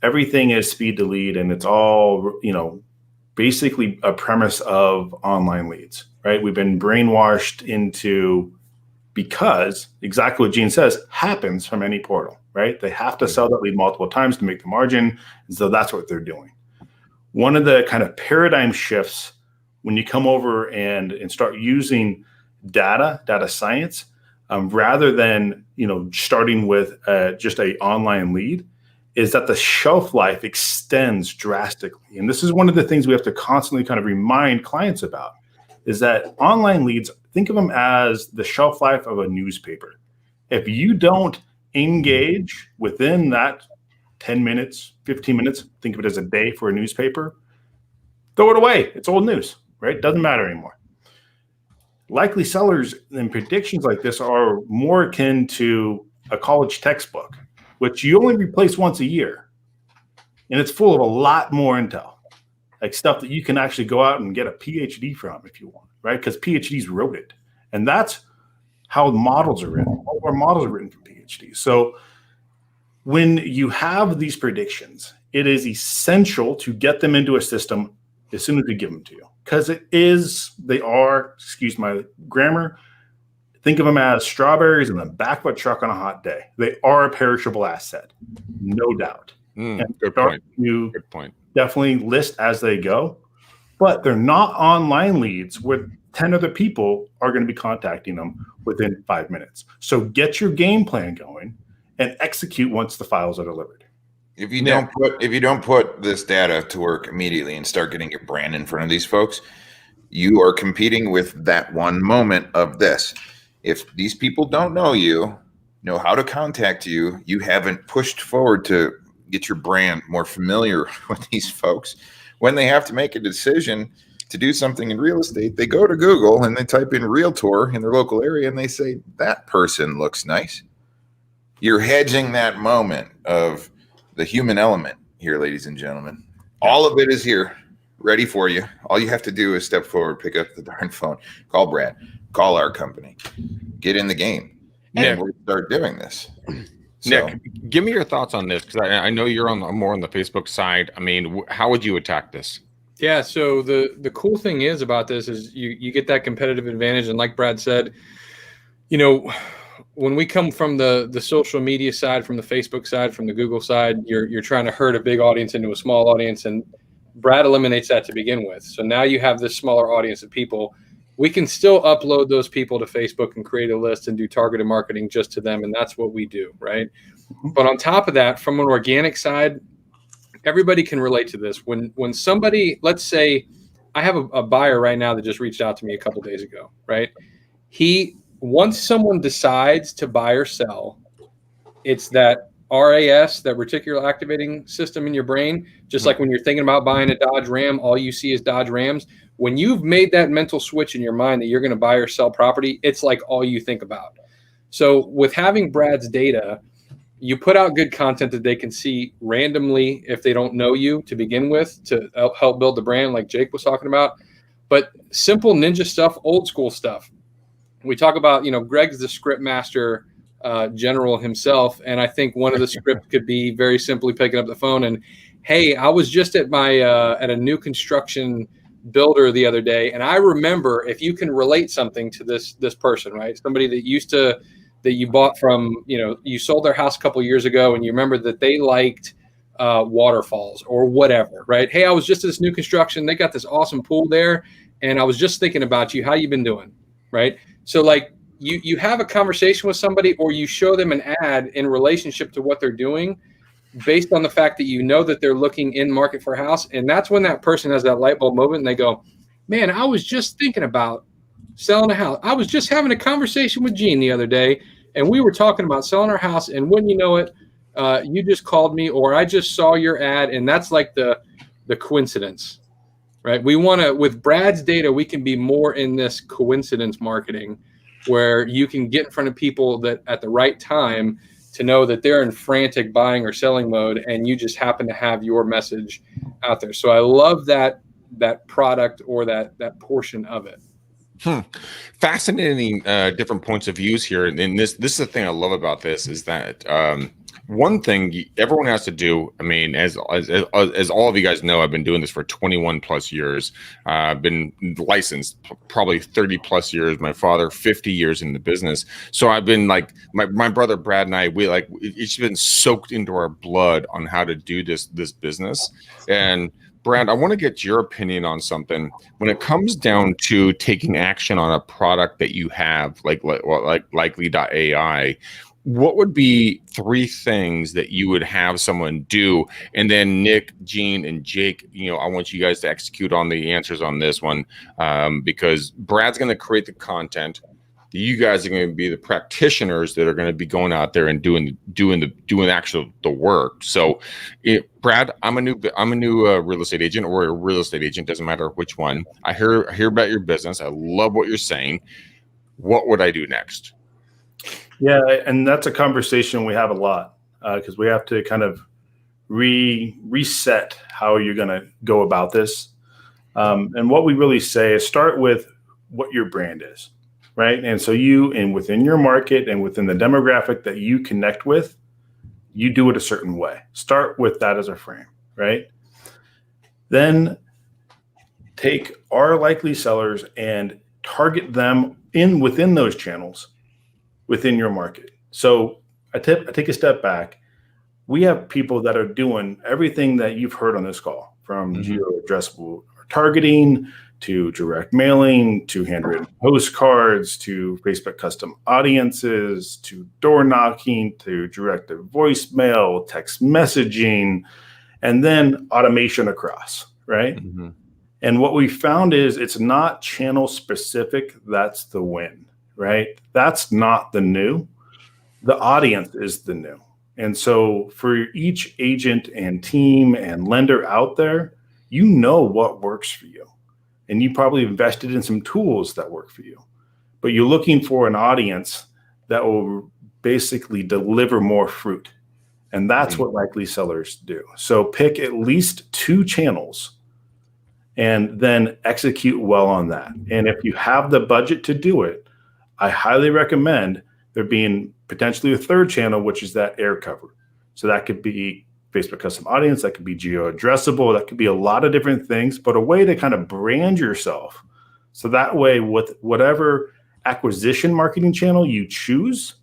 [SPEAKER 5] everything is speed to lead, and it's all basically a premise of online leads, right? We've been brainwashed into, because exactly what Gene says happens from any portal, right? They have to sell that lead multiple times to make the margin. And so that's what they're doing. One of the kind of paradigm shifts when you come over and start using data science, rather than, starting with just a online lead, is that the shelf life extends drastically. And this is one of the things we have to constantly kind of remind clients about, is that online leads, think of them as the shelf life of a newspaper. If you don't engage within that 10 minutes, 15 minutes, think of it as a day for a newspaper, throw it away. It's old news, right? Doesn't matter anymore. Likely sellers and predictions like this are more akin to a college textbook, which you only replace once a year. And it's full of a lot more intel, like stuff that you can actually go out and get a PhD from if you want, right? Because PhDs wrote it. And that's how models are written. All of our models are written from PhDs. So when you have these predictions, it is essential to get them into a system as soon as we give them to you. Because they are, excuse my grammar, think of them as strawberries in the back of a truck on a hot day. They are a perishable asset, no doubt.
[SPEAKER 1] Good point. Good point.
[SPEAKER 5] Definitely list as they go, but they're not online leads where 10 other people are going to be contacting them within 5 minutes. So get your game plan going and execute once the files are delivered.
[SPEAKER 4] If you don't put this data to work immediately and start getting your brand in front of these folks, you are competing with that one moment of this. If these people don't know how to contact you, you haven't pushed forward to get your brand more familiar with these folks. When they have to make a decision to do something in real estate, they go to Google and they type in realtor in their local area and they say, that person looks nice. You're hedging that moment of the human element here, ladies and gentlemen. All of it is here, ready for you. All you have to do is step forward, pick up the darn phone, call Brad, call our company, get in the game, and we'll start doing this.
[SPEAKER 1] Nick, give me your thoughts on this, because I know you're more on the Facebook side. I mean, how would you attack this?
[SPEAKER 3] Yeah, so the cool thing is about this is you get that competitive advantage, and like Brad said, when we come from the social media side, from the Facebook side, from the Google side, you're trying to herd a big audience into a small audience, and Brad eliminates that to begin with. So now you have this smaller audience of people. We can still upload those people to Facebook and create a list and do targeted marketing just to them, and that's what we do, right? But on top of that, from an organic side, everybody can relate to this. When somebody, let's say, I have a buyer right now that just reached out to me a couple days ago, right? Once someone decides to buy or sell, it's that RAS, that reticular activating system in your brain, just like when you're thinking about buying a Dodge Ram, all you see is Dodge Rams. When you've made that mental switch in your mind that you're going to buy or sell property, it's like all you think about. So with having Brad's data, you put out good content that they can see randomly if they don't know you to begin with, to help build the brand like Jake was talking about. But simple ninja stuff, old school stuff. We talk about, Greg's the script master general himself. And I think one of the scripts could be very simply picking up the phone and, hey, I was just at at a new construction builder the other day. And I remember, if you can relate something to this person, right? Somebody that you bought from, you sold their house a couple of years ago and you remember that they liked waterfalls or whatever, right? Hey, I was just at this new construction. They got this awesome pool there. And I was just thinking about you. How you been doing? Right? So like you have a conversation with somebody, or you show them an ad in relationship to what they're doing based on the fact that that they're looking in market for a house. And that's when that person has that light bulb moment and they go, man, I was just thinking about selling a house. I was just having a conversation with Gene the other day and we were talking about selling our house. And when you know it, you just called me, or I just saw your ad. And that's like the coincidence, right? We want to, with Brad's data, we can be more in this coincidence marketing where you can get in front of people that at the right time to know that they're in frantic buying or selling mode, and you just happen to have your message out there. So I love that product or that portion of it.
[SPEAKER 1] Fascinating different points of views here. And this is the thing I love about this is that one thing everyone has to do. I mean, as all of you guys know, I've been doing this for 21 plus years. I've been licensed probably 30 plus years. My father, 50 years in the business. So I've been like my brother Brad and I. It's been soaked into our blood on how to do this business. And Brad, I want to get your opinion on something. When it comes down to taking action on a product that you have, like Likely.ai. What would be 3 things that you would have someone do? And then Nick, Gene, and Jake, I want you guys to execute on the answers on this one, because Brad's going to create the content. You guys are going to be the practitioners that are going to be going out there and doing the work. So, Brad, I'm a new real estate agent, or a real estate agent, doesn't matter which one. I hear about your business. I love what you're saying. What would I do next?
[SPEAKER 5] Yeah, and that's a conversation we have a lot because we have to kind of reset how you're going to go about this. And what we really say is start with what your brand is, right? And so within your market and within the demographic that you connect with, you do it a certain way. Start with that as a frame, right? Then take our likely sellers and target them within those channels within your market. So I take a step back. We have people that are doing everything that you've heard on this call, from geo addressable targeting to direct mailing, to handwritten postcards, to Facebook custom audiences, to door knocking, to directed voicemail, text messaging, and then automation across, right?
[SPEAKER 1] Mm-hmm.
[SPEAKER 5] And what we found is it's not channel specific. That's the win, right? That's not the new. The audience is the new. And so for each agent and team and lender out there, you know what works for you. And you probably invested in some tools that work for you. But you're looking for an audience that will basically deliver more fruit. And that's what likely sellers do. So pick at least 2 channels and then execute well on that. And if you have the budget to do it, I highly recommend there being potentially a 3rd channel, which is that air cover. So that could be Facebook custom audience, that could be geo addressable, that could be a lot of different things, but a way to kind of brand yourself. So that way, with whatever acquisition marketing channel you choose,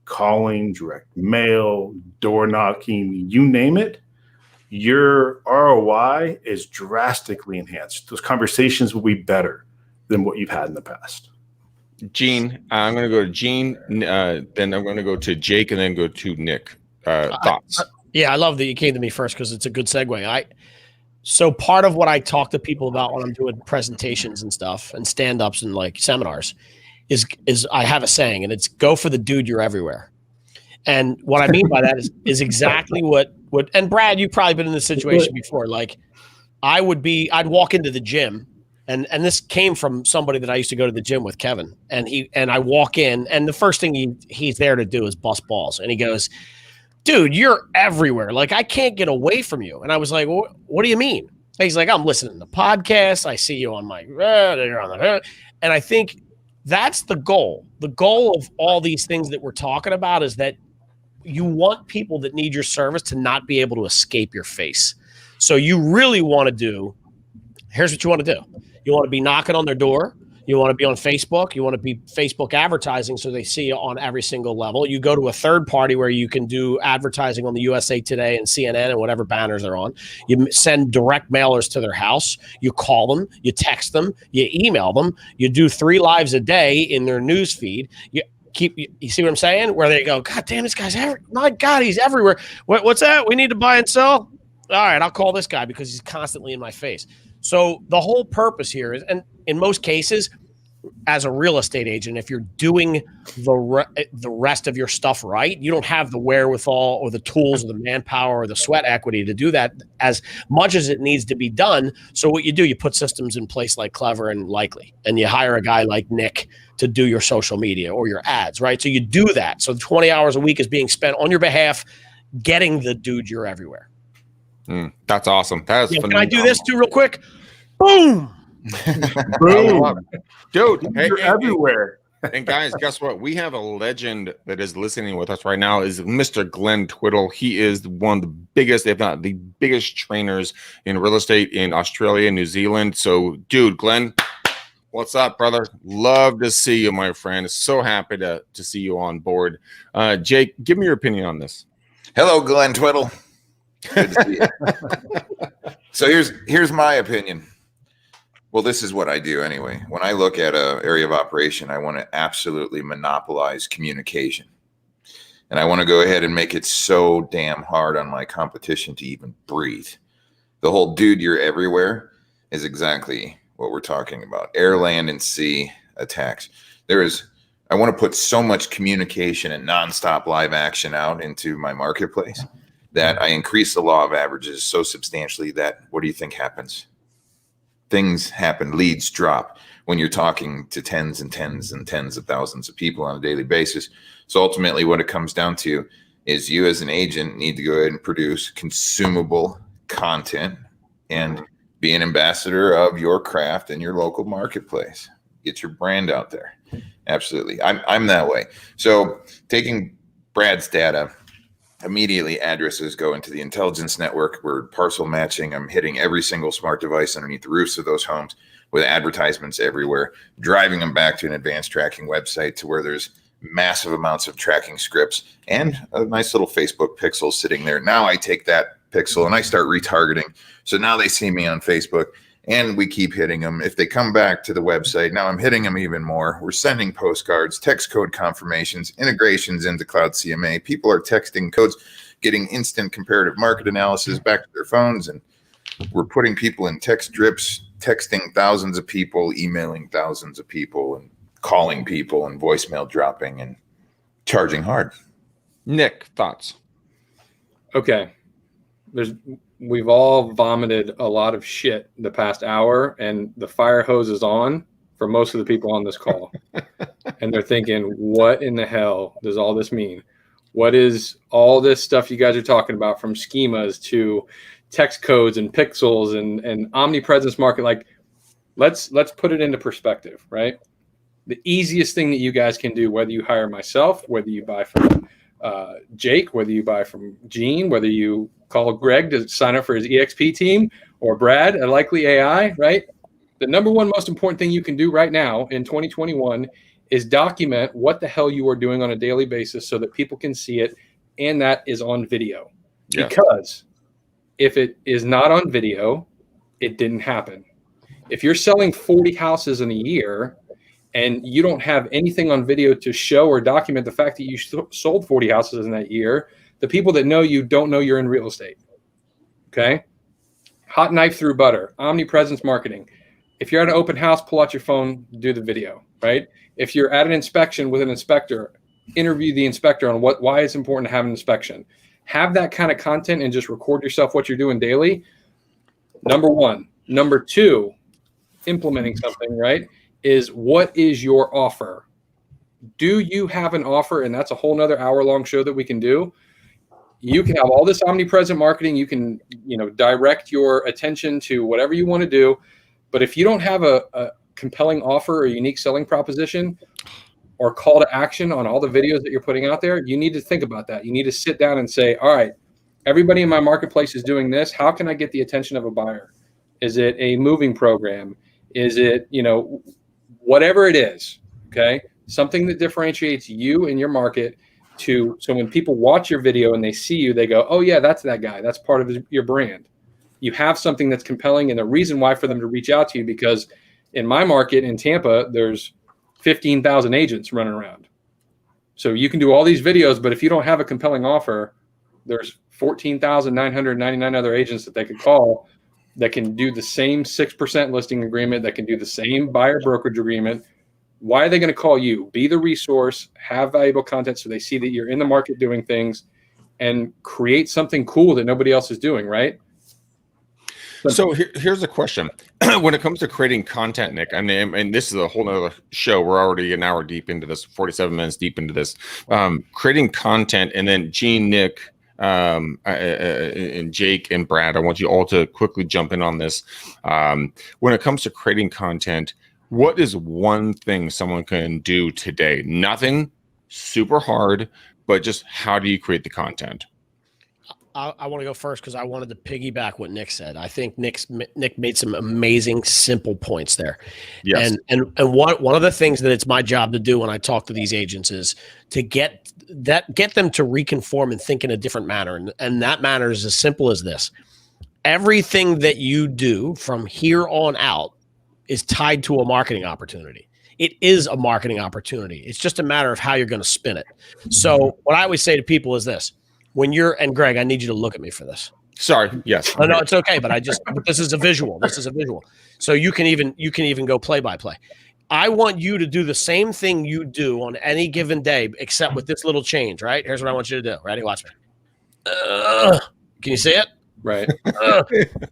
[SPEAKER 5] calling, direct mail, door knocking, you name it, your ROI is drastically enhanced. Those conversations will be better than what you've had in the past.
[SPEAKER 1] Gene, I'm going to go to Gene, then I'm going to go to Jake, and then go to Nick. Thoughts?
[SPEAKER 2] Yeah, I love that you came to me first because it's a good segue. So part of what I talk to people about when I'm doing presentations and stuff and stand-ups and like seminars is I have a saying, and it's go for the dude, you're everywhere. And what I mean by that is exactly what and Brad, you've probably been in this situation before. Like I'd walk into the gym and this came from somebody that I used to go to the gym with, Kevin, and I walk in and the first thing he's there to do is bust balls. And he goes, dude, you're everywhere. Like, I can't get away from you. And I was like, well, what do you mean? And he's like, I'm listening to podcasts. I see you on my, and I think that's the goal. The goal of all these things that we're talking about is that you want people that need your service to not be able to escape your face. So you really want to do, here's what you want to do. You want to be knocking on their door. You want to be on Facebook. You want to be Facebook advertising so they see you on every single level. You go to a third party where you can do advertising on the USA Today and CNN and whatever banners they're on. You send direct mailers to their house. You call them. You text them. You email them. You do 3 lives a day in their news feed. You see what I'm saying? Where they go, God damn, this guy's my God, he's everywhere. What's that? We need to buy and sell? All right, I'll call this guy because he's constantly in my face. So the whole purpose here is, and in most cases, as a real estate agent, if you're doing the rest of your stuff right, you don't have the wherewithal or the tools or the manpower or the sweat equity to do that as much as it needs to be done. So what you do, you put systems in place like Clever and Likely, and you hire a guy like Nick to do your social media or your ads, right? So you do that. So 20 hours a week is being spent on your behalf, getting the dude you're everywhere.
[SPEAKER 1] That's awesome. That's phenomenal.
[SPEAKER 2] Can I do this too real quick? Boom.
[SPEAKER 5] Boom.
[SPEAKER 1] Dude,
[SPEAKER 5] You're everywhere.
[SPEAKER 1] And guys, guess what? We have a legend that is listening with us right now is Mr. Glenn Twiddle. He is one of the biggest, if not the biggest trainers in real estate in Australia and New Zealand. So, dude, Glenn, what's up, brother? Love to see you, my friend. So happy to see you on board. Jake, give me your opinion on this.
[SPEAKER 4] Hello, Glenn Twiddle. Good to see you. So here's my opinion. Well, this is what I do anyway. When I look at an area of operation, I want to absolutely monopolize communication. And I want to go ahead and make it so damn hard on my competition to even breathe. The whole dude, you're everywhere is exactly what we're talking about. Air, land, and sea attacks. I want to put so much communication and nonstop live action out into my marketplace that I increase the law of averages so substantially that, what do you think happens? Things happen, leads drop when you're talking to tens and tens and tens of thousands of people on a daily basis. So ultimately what it comes down to is you as an agent need to go ahead and produce consumable content and be an ambassador of your craft in your local marketplace. Get your brand out there. Absolutely. I'm that way. So taking Brad's data, immediately addresses go into the intelligence network. We're parcel matching. I'm hitting every single smart device underneath the roofs of those homes with advertisements everywhere, driving them back to an advanced tracking website to where there's massive amounts of tracking scripts and a nice little Facebook pixel sitting there. Now I take that pixel and I start retargeting. So now they see me on Facebook And we keep hitting them. If they come back to the website, now I'm hitting them even more. We're sending postcards, text code confirmations, integrations into Cloud CMA. People are texting codes, getting instant comparative market analysis back to their phones. And we're putting people in text drips, texting thousands of people, emailing thousands of people, and calling people and voicemail dropping and charging hard.
[SPEAKER 1] Nick, thoughts?
[SPEAKER 3] Okay. We've all vomited a lot of shit the past hour, and the fire hose is on for most of the people on this call. And they're thinking, what in the hell does all this mean? What is all this stuff you guys are talking about, from schemas to text codes and pixels and omnipresence market? Like, let's put it into perspective, right? The easiest thing that you guys can do, whether you hire myself, whether you buy from Jake, whether you buy from Gene, whether you call Greg to sign up for his EXP team, or Brad at Likely AI, right? The number one most important thing you can do right now in 2021 is document what the hell you are doing on a daily basis so that people can see it, and that is on video. Yeah. Because if it is not on video, it didn't happen. If you're selling 40 houses in a year and you don't have anything on video to show or document the fact that you sold 40 houses in that year, the people that know you don't know you're in real estate. Okay? Hot knife through butter, omnipresence marketing. If you're at an open house, pull out your phone, do the video, right? If you're at an inspection with an inspector, interview the inspector on why it's important to have an inspection. Have that kind of content and just record yourself what you're doing daily. Number one. Number two, implementing something, right, is what is your offer? Do you have an offer? And that's a whole nother hour-long show that we can do. You can have all this omnipresent marketing. You can, direct your attention to whatever you want to do. But if you don't have a compelling offer or unique selling proposition or call to action on all the videos that you're putting out there, you need to think about that. You need to sit down and say, all right, everybody in my marketplace is doing this. How can I get the attention of a buyer? Is it a moving program? Is it, whatever it is, okay? Something that differentiates you in your market so when people watch your video and they see you, they go, oh yeah, that's that guy. That's part of your brand. You have something that's compelling and a reason why for them to reach out to you, because in my market in Tampa, there's 15,000 agents running around. So you can do all these videos, but if you don't have a compelling offer, there's 14,999 other agents that they could call that can do the same 6% listing agreement, that can do the same buyer brokerage agreement. Why are they going to call you? Be the resource, have valuable content so they see that you're in the market doing things, and create something cool that nobody else is doing, right?
[SPEAKER 1] So here's a question. When it comes to creating content, Nick, and this is a whole nother show. We're already an hour deep into this, 47 minutes deep into this. Creating content, and then Gene, Nick, and Jake and Brad, I want you all to quickly jump in on this. When it comes to creating content, what is one thing someone can do today? Nothing super hard, but just how do you create the content?
[SPEAKER 2] I want to go first because I wanted to piggyback what Nick said. I think Nick made some amazing, simple points there. Yes. And one of the things that it's my job to do when I talk to these agents is to get them to reconform and think in a different manner. And that manner is as simple as this. Everything that you do from here on out is tied to a marketing opportunity. It is a marketing opportunity. It's just a matter of how you're going to spin it. So what I always say to people is this. And Greg, I need you to look at me for this.
[SPEAKER 1] Sorry. Yes.
[SPEAKER 2] No, it's okay. But this is a visual. This is a visual. So you can even go play by play. I want you to do the same thing you do on any given day, except with this little change, right? Here's what I want you to do. Ready? Watch me. Can you see it?
[SPEAKER 3] Right.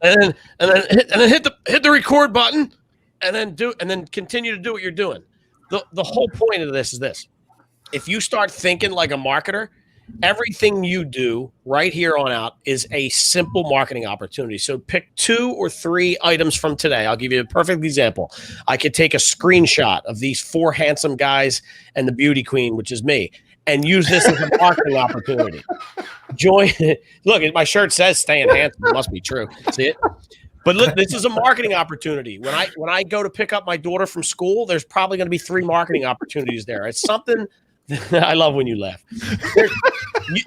[SPEAKER 2] And then hit the record button, and then continue to do what you're doing. The whole point of this is this. If you start thinking like a marketer, everything you do right here on out is a simple marketing opportunity. So pick 2 or 3 items from today. I'll give you a perfect example. I could take a screenshot of these 4 handsome guys and the beauty queen, which is me, and use this as a marketing opportunity. Look, my shirt says staying handsome. It must be true. See it? But look, this is a marketing opportunity. When I go to pick up my daughter from school, there's probably going to be 3 marketing opportunities there. It's something. I love when you laugh.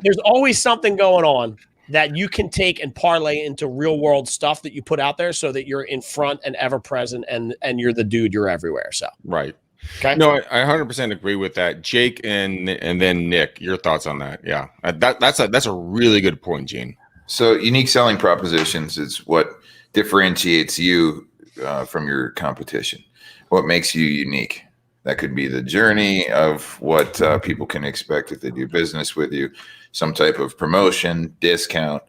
[SPEAKER 2] There's always something going on that you can take and parlay into real world stuff that you put out there so that you're in front and ever present and you're the dude, you're everywhere. So,
[SPEAKER 1] right.
[SPEAKER 2] Okay.
[SPEAKER 1] No, I 100% agree with that. Jake and then Nick, your thoughts on that? Yeah, that's a really good point, Gene.
[SPEAKER 4] So unique selling propositions is what differentiates you from your competition. What makes you unique? That could be the journey of what people can expect if they do business with you, some type of promotion, discount,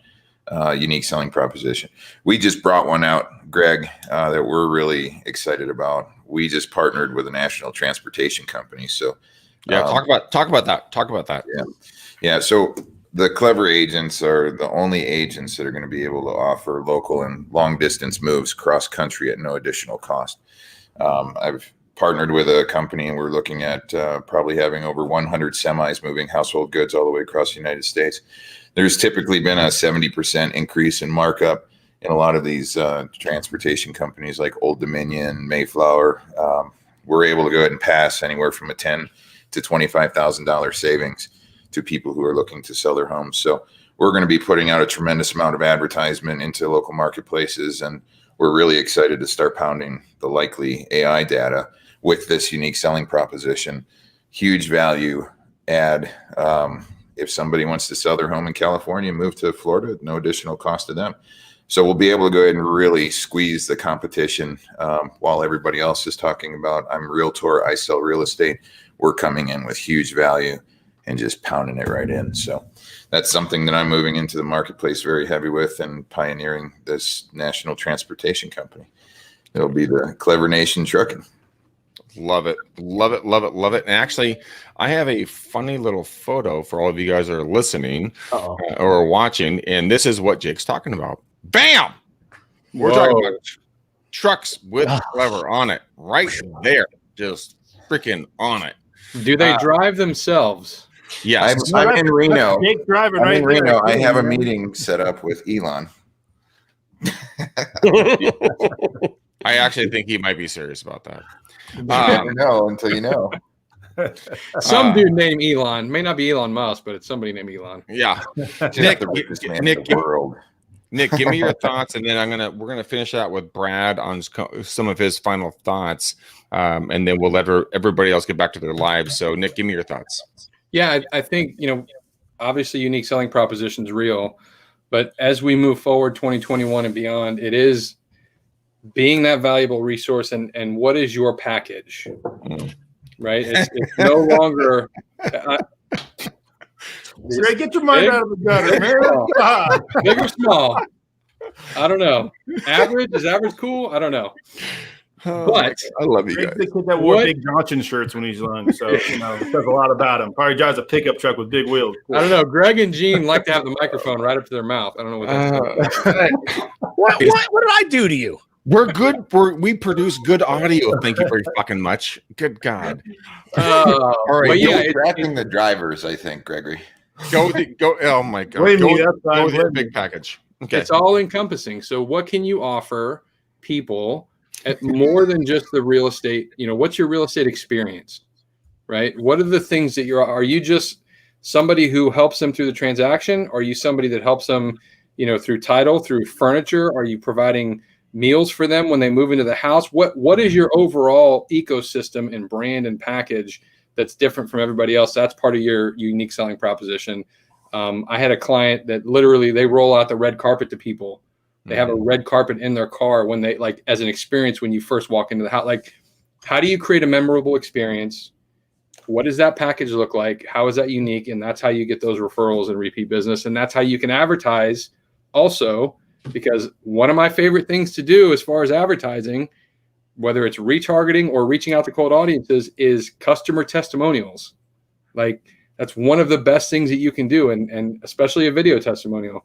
[SPEAKER 4] unique selling proposition. We just brought one out, Greg, that we're really excited about. We just partnered with a national transportation company. So
[SPEAKER 1] yeah, talk about that.
[SPEAKER 4] Yeah. So the Clever agents are the only agents that are going to be able to offer local and long distance moves cross country at no additional cost. I've partnered with a company and we're looking at probably having over 100 semis moving household goods all the way across the United States. There's typically been a 70% increase in markup in a lot of these transportation companies like Old Dominion, Mayflower. We're able to go ahead and pass anywhere from a $10,000 to $25,000 savings to people who are looking to sell their homes. So we're going to be putting out a tremendous amount of advertisement into local marketplaces, and we're really excited to start pounding the Likely AI data with this unique selling proposition. Huge value add. If somebody wants to sell their home in California and move to Florida, no additional cost to them. So we'll be able to go ahead and really squeeze the competition while everybody else is talking about, I'm a realtor, I sell real estate. We're coming in with huge value and just pounding it right in. So that's something that I'm moving into the marketplace very heavy with and pioneering this national transportation company. It'll be the Clever Nation Trucking.
[SPEAKER 1] Love it. Love it. Love it. Love it. And actually, I have a funny little photo for all of you guys that are listening or watching. And this is what Jake's talking about. Bam! We're talking about trucks with Clever on it right there. Just freaking on it.
[SPEAKER 3] Do they drive themselves?
[SPEAKER 1] Yes.
[SPEAKER 4] I'm in Reno.
[SPEAKER 5] Jake driving
[SPEAKER 4] I'm
[SPEAKER 5] right
[SPEAKER 4] in Reno.
[SPEAKER 5] there.
[SPEAKER 4] I have a meeting set up with Elon.
[SPEAKER 1] I actually think he might be serious about that.
[SPEAKER 4] You never know until you know.
[SPEAKER 3] Some dude named Elon. May not be Elon Musk, but it's somebody named Elon.
[SPEAKER 1] Yeah.
[SPEAKER 4] Nick, the richest man in the world.
[SPEAKER 1] Nick, give me your thoughts, and then we're gonna finish that with Brad on some of his final thoughts, and then we'll let everybody else get back to their lives. So, Nick, give me your thoughts.
[SPEAKER 3] Yeah, I think obviously, unique selling proposition is real, but as we move forward, 2021 and beyond, it is being that valuable resource. And what is your package, right? It's no longer.
[SPEAKER 5] Greg, get your mind out of the gutter, man.
[SPEAKER 3] Big or small? I don't know. Average? Is average cool? I don't know. But
[SPEAKER 1] I love you
[SPEAKER 5] Greg
[SPEAKER 1] guys.
[SPEAKER 5] the kid that wore Big Johnson shirts when he's young, so it says a lot about him. Probably drives a pickup truck with big wheels.
[SPEAKER 3] I don't know. Greg and Gene like to have the microphone right up to their mouth. I don't know what that's
[SPEAKER 2] what did I do to you?
[SPEAKER 1] We're good. We produce good audio. Thank you very fucking much. Good God.
[SPEAKER 4] All right.
[SPEAKER 3] But yeah,
[SPEAKER 4] tracking the drivers, I think, Gregory.
[SPEAKER 1] Go. Oh my God.
[SPEAKER 5] Wait a
[SPEAKER 1] Go
[SPEAKER 5] minute,
[SPEAKER 1] with the big package. Okay.
[SPEAKER 3] It's all encompassing. So what can you offer people at more than just the real estate? What's your real estate experience, right? What are the things that are you just somebody who helps them through the transaction? Are you somebody that helps them, through title, through furniture? Are you providing meals for them when they move into the house? What is your overall ecosystem and brand and package that's different from everybody else? That's part of your unique selling proposition. I had a client that literally they roll out the red carpet to people. They have a red carpet in their car when they as an experience when you first walk into the house. How do you create a memorable experience? What does that package look like? How is that unique? And that's how you get those referrals and repeat business. And that's how you can advertise also, because one of my favorite things to do as far as advertising, whether it's retargeting or reaching out to cold audiences, is customer testimonials. That's one of the best things that you can do. And especially a video testimonial.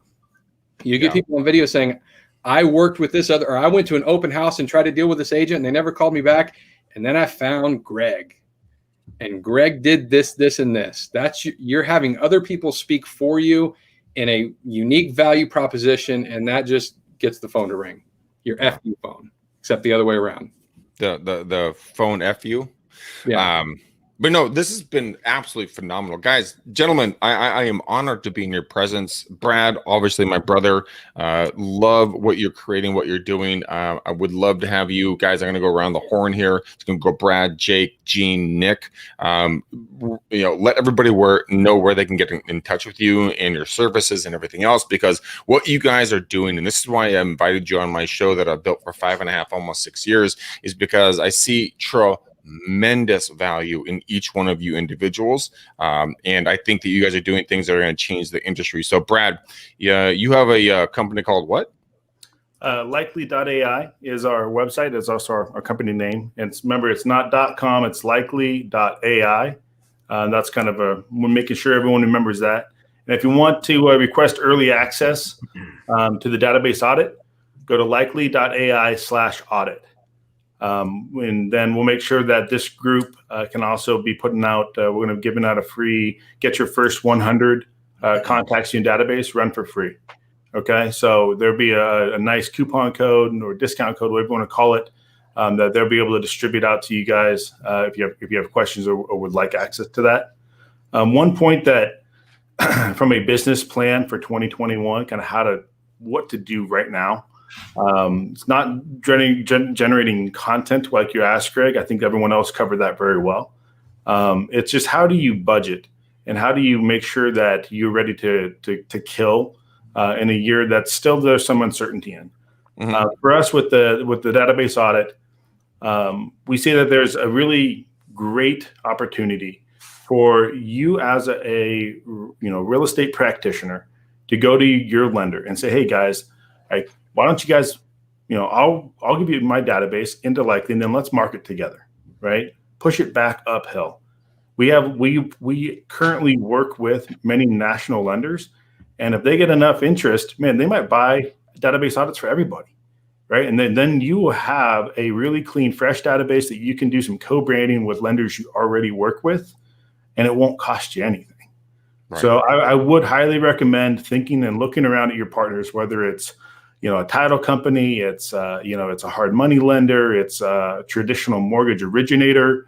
[SPEAKER 3] You get people on video saying, I worked with this or I went to an open house and tried to deal with this agent and they never called me back. And then I found Greg and Greg did this, this, and this. You're having other people speak for you in a unique value proposition. And that just gets the phone to ring, your FU phone, except the other way around.
[SPEAKER 1] The phone FU.
[SPEAKER 3] Yeah.
[SPEAKER 1] But no, this has been absolutely phenomenal, guys, gentlemen. I am honored to be in your presence. Brad, obviously my brother, love what you're creating, what you're doing. I would love to have you guys. I'm going to go around the horn here. It's going to go Brad, Jake, Gene, Nick. Let everybody know where they can get in touch with you and your services and everything else, because what you guys are doing, and this is why I invited you on my show that I've built for 5.5, almost 6 years, is because I see tremendous value in each one of you individuals, and I think that you guys are doing things that are going to change the industry. So Brad, you have a company called what?
[SPEAKER 5] Likely.ai is our website. It's also our company name. And remember, it's not .com, it's likely.ai. That's kind of we're making sure everyone remembers that. And if you want to request early access to the database audit, go to likely.ai/audit. And then we'll make sure that this group can also be putting out, we're going to be giving out a free, get your first 100 contacts in your database, run for free. Okay, so there'll be a nice coupon code or discount code, whatever you want to call it, that they'll be able to distribute out to you guys if you have questions or would like access to that. One point that from a business plan for 2021, kind of what to do right now. It's not generating content like you asked, Greg. I think everyone else covered that very well. It's just, how do you budget and how do you make sure that you're ready to kill in a year that still there's some uncertainty in. Mm-hmm. For us with the database audit, we see that there's a really great opportunity for you as a real estate practitioner to go to your lender and say, hey guys, why don't you guys, I'll give you my database into Likely, and then let's market together, right? Push it back uphill. We currently work with many national lenders, and if they get enough interest, man, they might buy database audits for everybody, right? And then you will have a really clean, fresh database that you can do some co-branding with lenders you already work with, and it won't cost you anything. Right. So I would highly recommend thinking and looking around at your partners, whether it's a title company, it's it's a hard money lender, it's a traditional mortgage originator.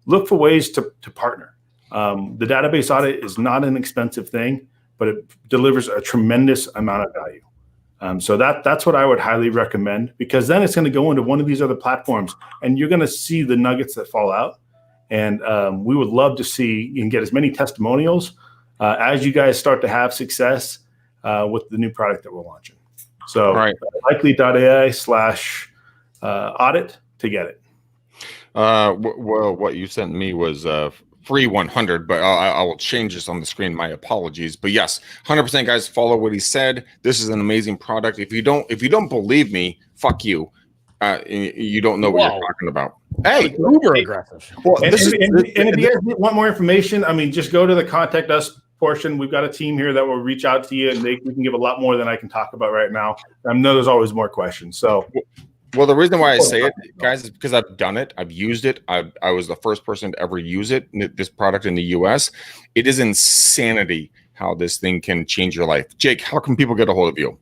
[SPEAKER 5] Look for ways to partner. The database audit is not an expensive thing, but it delivers a tremendous amount of value. So that's what I would highly recommend, because then it's going to go into one of these other platforms, and you're going to see the nuggets that fall out. And we would love to see and get as many testimonials as you guys start to have success with the new product that we're launching. So likely.ai/audit to get it.
[SPEAKER 1] Well, what you sent me was free 100, but I will change this on the screen. My apologies. But yes, 100% guys, follow what he said. This is an amazing product. If you don't believe me, fuck you. You don't know what you're talking about. Hey,
[SPEAKER 2] uber aggressive.
[SPEAKER 5] Well, and if you guys want more information, just go to the contact us portion. We've got a team here that will reach out to you, and we can give a lot more than I can talk about right now. I know there's always more questions. So,
[SPEAKER 1] well, the reason why I say it, guys, is because I've done it. I've used it. I was the first person to ever use it. This product in the U.S. It is insanity how this thing can change your life. Jake, how can people get a hold of you?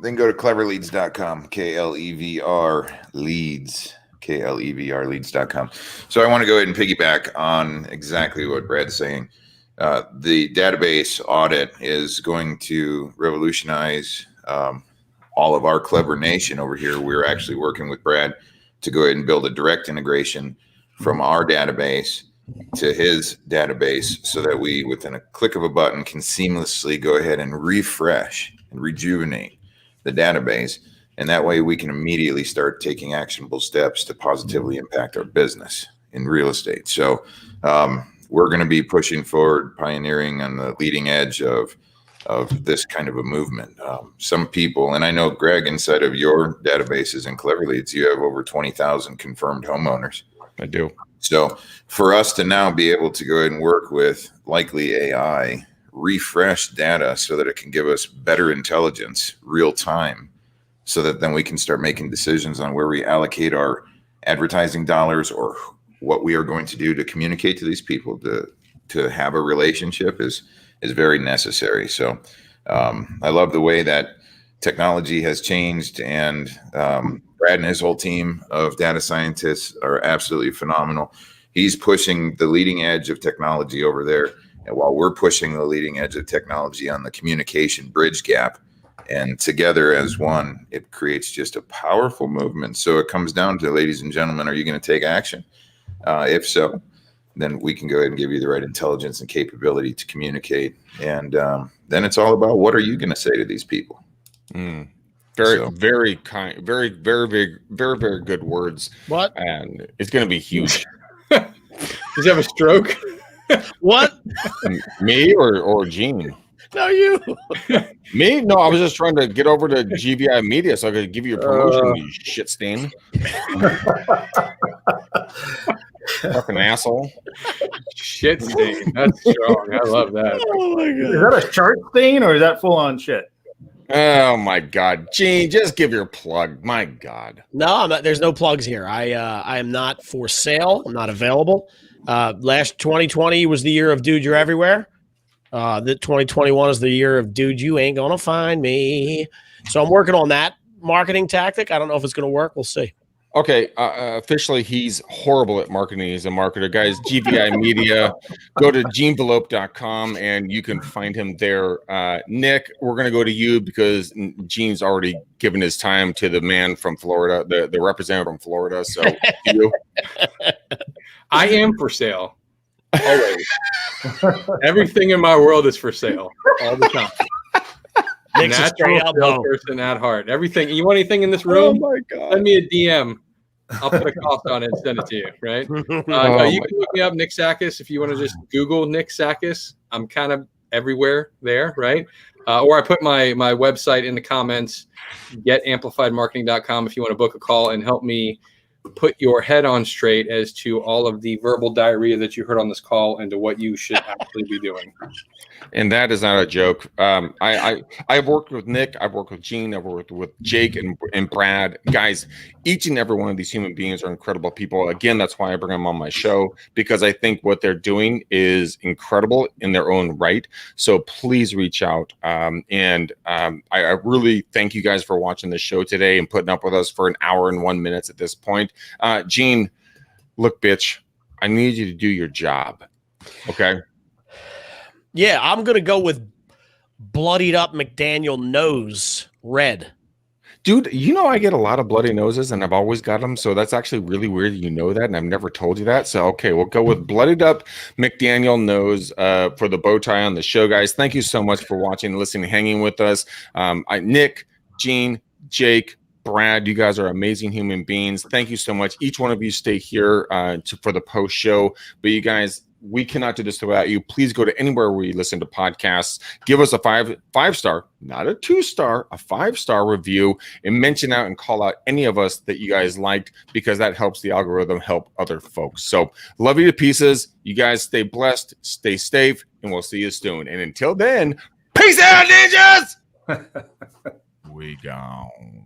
[SPEAKER 4] Then go to cleverleads.com, KLEVR leads, KLEVR leads.com. So I want to go ahead and piggyback on exactly what Brad's saying. The database audit is going to revolutionize all of our Clever Nation over here. We're actually working with Brad to go ahead and build a direct integration from our database to his database, so that we, within a click of a button, can seamlessly go ahead and refresh and rejuvenate the database. And that way we can immediately start taking actionable steps to positively impact our business in real estate. So we're going to be pushing forward, pioneering on the leading edge of this kind of a movement. Some people, and I know, Greg, inside of your databases and Clever Leads, you have over 20,000 confirmed homeowners.
[SPEAKER 1] I do.
[SPEAKER 4] So for us to now be able to go ahead and work with Likely AI, refresh data so that it can give us better intelligence real time, so that then we can start making decisions on where we allocate our advertising dollars, or what we are going to do to communicate to these people. To have a relationship is very necessary. So I love the way that technology has changed, and Brad and his whole team of data scientists are absolutely phenomenal. He's pushing the leading edge of technology over there, and while we're pushing the leading edge of technology on the communication bridge gap, and together as one, it creates just a powerful movement. So it comes down to, ladies and gentlemen, are you going to take action? If so, then we can go ahead and give you the right intelligence and capability to communicate. And then it's all about, what are you going to say to these people?
[SPEAKER 1] Very kind, very good words.
[SPEAKER 2] What?
[SPEAKER 1] And it's going to be huge.
[SPEAKER 3] Does he have a stroke?
[SPEAKER 2] What?
[SPEAKER 1] Me or Gene?
[SPEAKER 2] No, you.
[SPEAKER 1] Me? No, I was just trying to get over to GVI Media so I could give you a promotion, you shit stain. Fucking asshole.
[SPEAKER 3] Shit stain. That's strong. I love that.
[SPEAKER 2] Oh my
[SPEAKER 5] Is
[SPEAKER 2] god.
[SPEAKER 5] that a chart stain or is that full on shit?
[SPEAKER 1] Oh my God, Gene, just give your plug. My God.
[SPEAKER 2] No, I'm not, there's no plugs here. I am not for sale. I'm not available. Last 2020 was the year of dude, you're everywhere. The 2021 is the year of dude, you ain't gonna find me. So I'm working on that marketing tactic. I don't know if it's gonna work. We'll see.
[SPEAKER 1] Okay, officially, he's horrible at marketing. He's a marketer, guys. GVI Media. Go to genevelope.com and you can find him there. Nick, we're going to go to you because Gene's already given his time to the man from Florida, the representative from Florida. So, you.
[SPEAKER 3] I am for sale. Always. Everything in my world is for sale all the time.
[SPEAKER 2] Nick's a straight up
[SPEAKER 3] person at heart. Everything. You want anything in this room?
[SPEAKER 1] Oh my God.
[SPEAKER 3] Send me a DM. I'll put a cost on it and send it to you. Right? You can look me up, Nick Sakis, if you want to just Google Nick Sakis. I'm kind of everywhere there, right? Or I put my website in the comments, getamplifiedmarketing.com, if you want to book a call and help me put your head on straight as to all of the verbal diarrhea that you heard on this call and to what you should actually be doing.
[SPEAKER 1] And that is not a joke. I've worked with Nick. I've worked with Gene. I've worked with Jake and Brad. Guys, each and every one of these human beings are incredible people. Again, that's why I bring them on my show, because I think what they're doing is incredible in their own right. So please reach out. I really thank you guys for watching the show today and putting up with us for an hour and 1 minute at this point. Gene, look, bitch, I need you to do your job. Okay.
[SPEAKER 2] Yeah, I'm going to go with bloodied up McDaniel nose red.
[SPEAKER 1] Dude, you know I get a lot of bloody noses and I've always got them. So that's actually really weird. You know that. And I've never told you that. So, okay, we'll go with bloodied up McDaniel nose for the bow tie on the show, guys. Thank you so much for watching, listening, hanging with us. Nick, Gene, Jake, Brad, you guys are amazing human beings. Thank you so much. Each one of you stay here for the post show. But you guys, we cannot do this without you. Please go to anywhere where you listen to podcasts. Give us a five star, not a 2-star, a 5-star review, and mention out and call out any of us that you guys liked, because that helps the algorithm help other folks. So love you to pieces. You guys stay blessed, stay safe, and we'll see you soon. And until then, peace out, ninjas. We gone.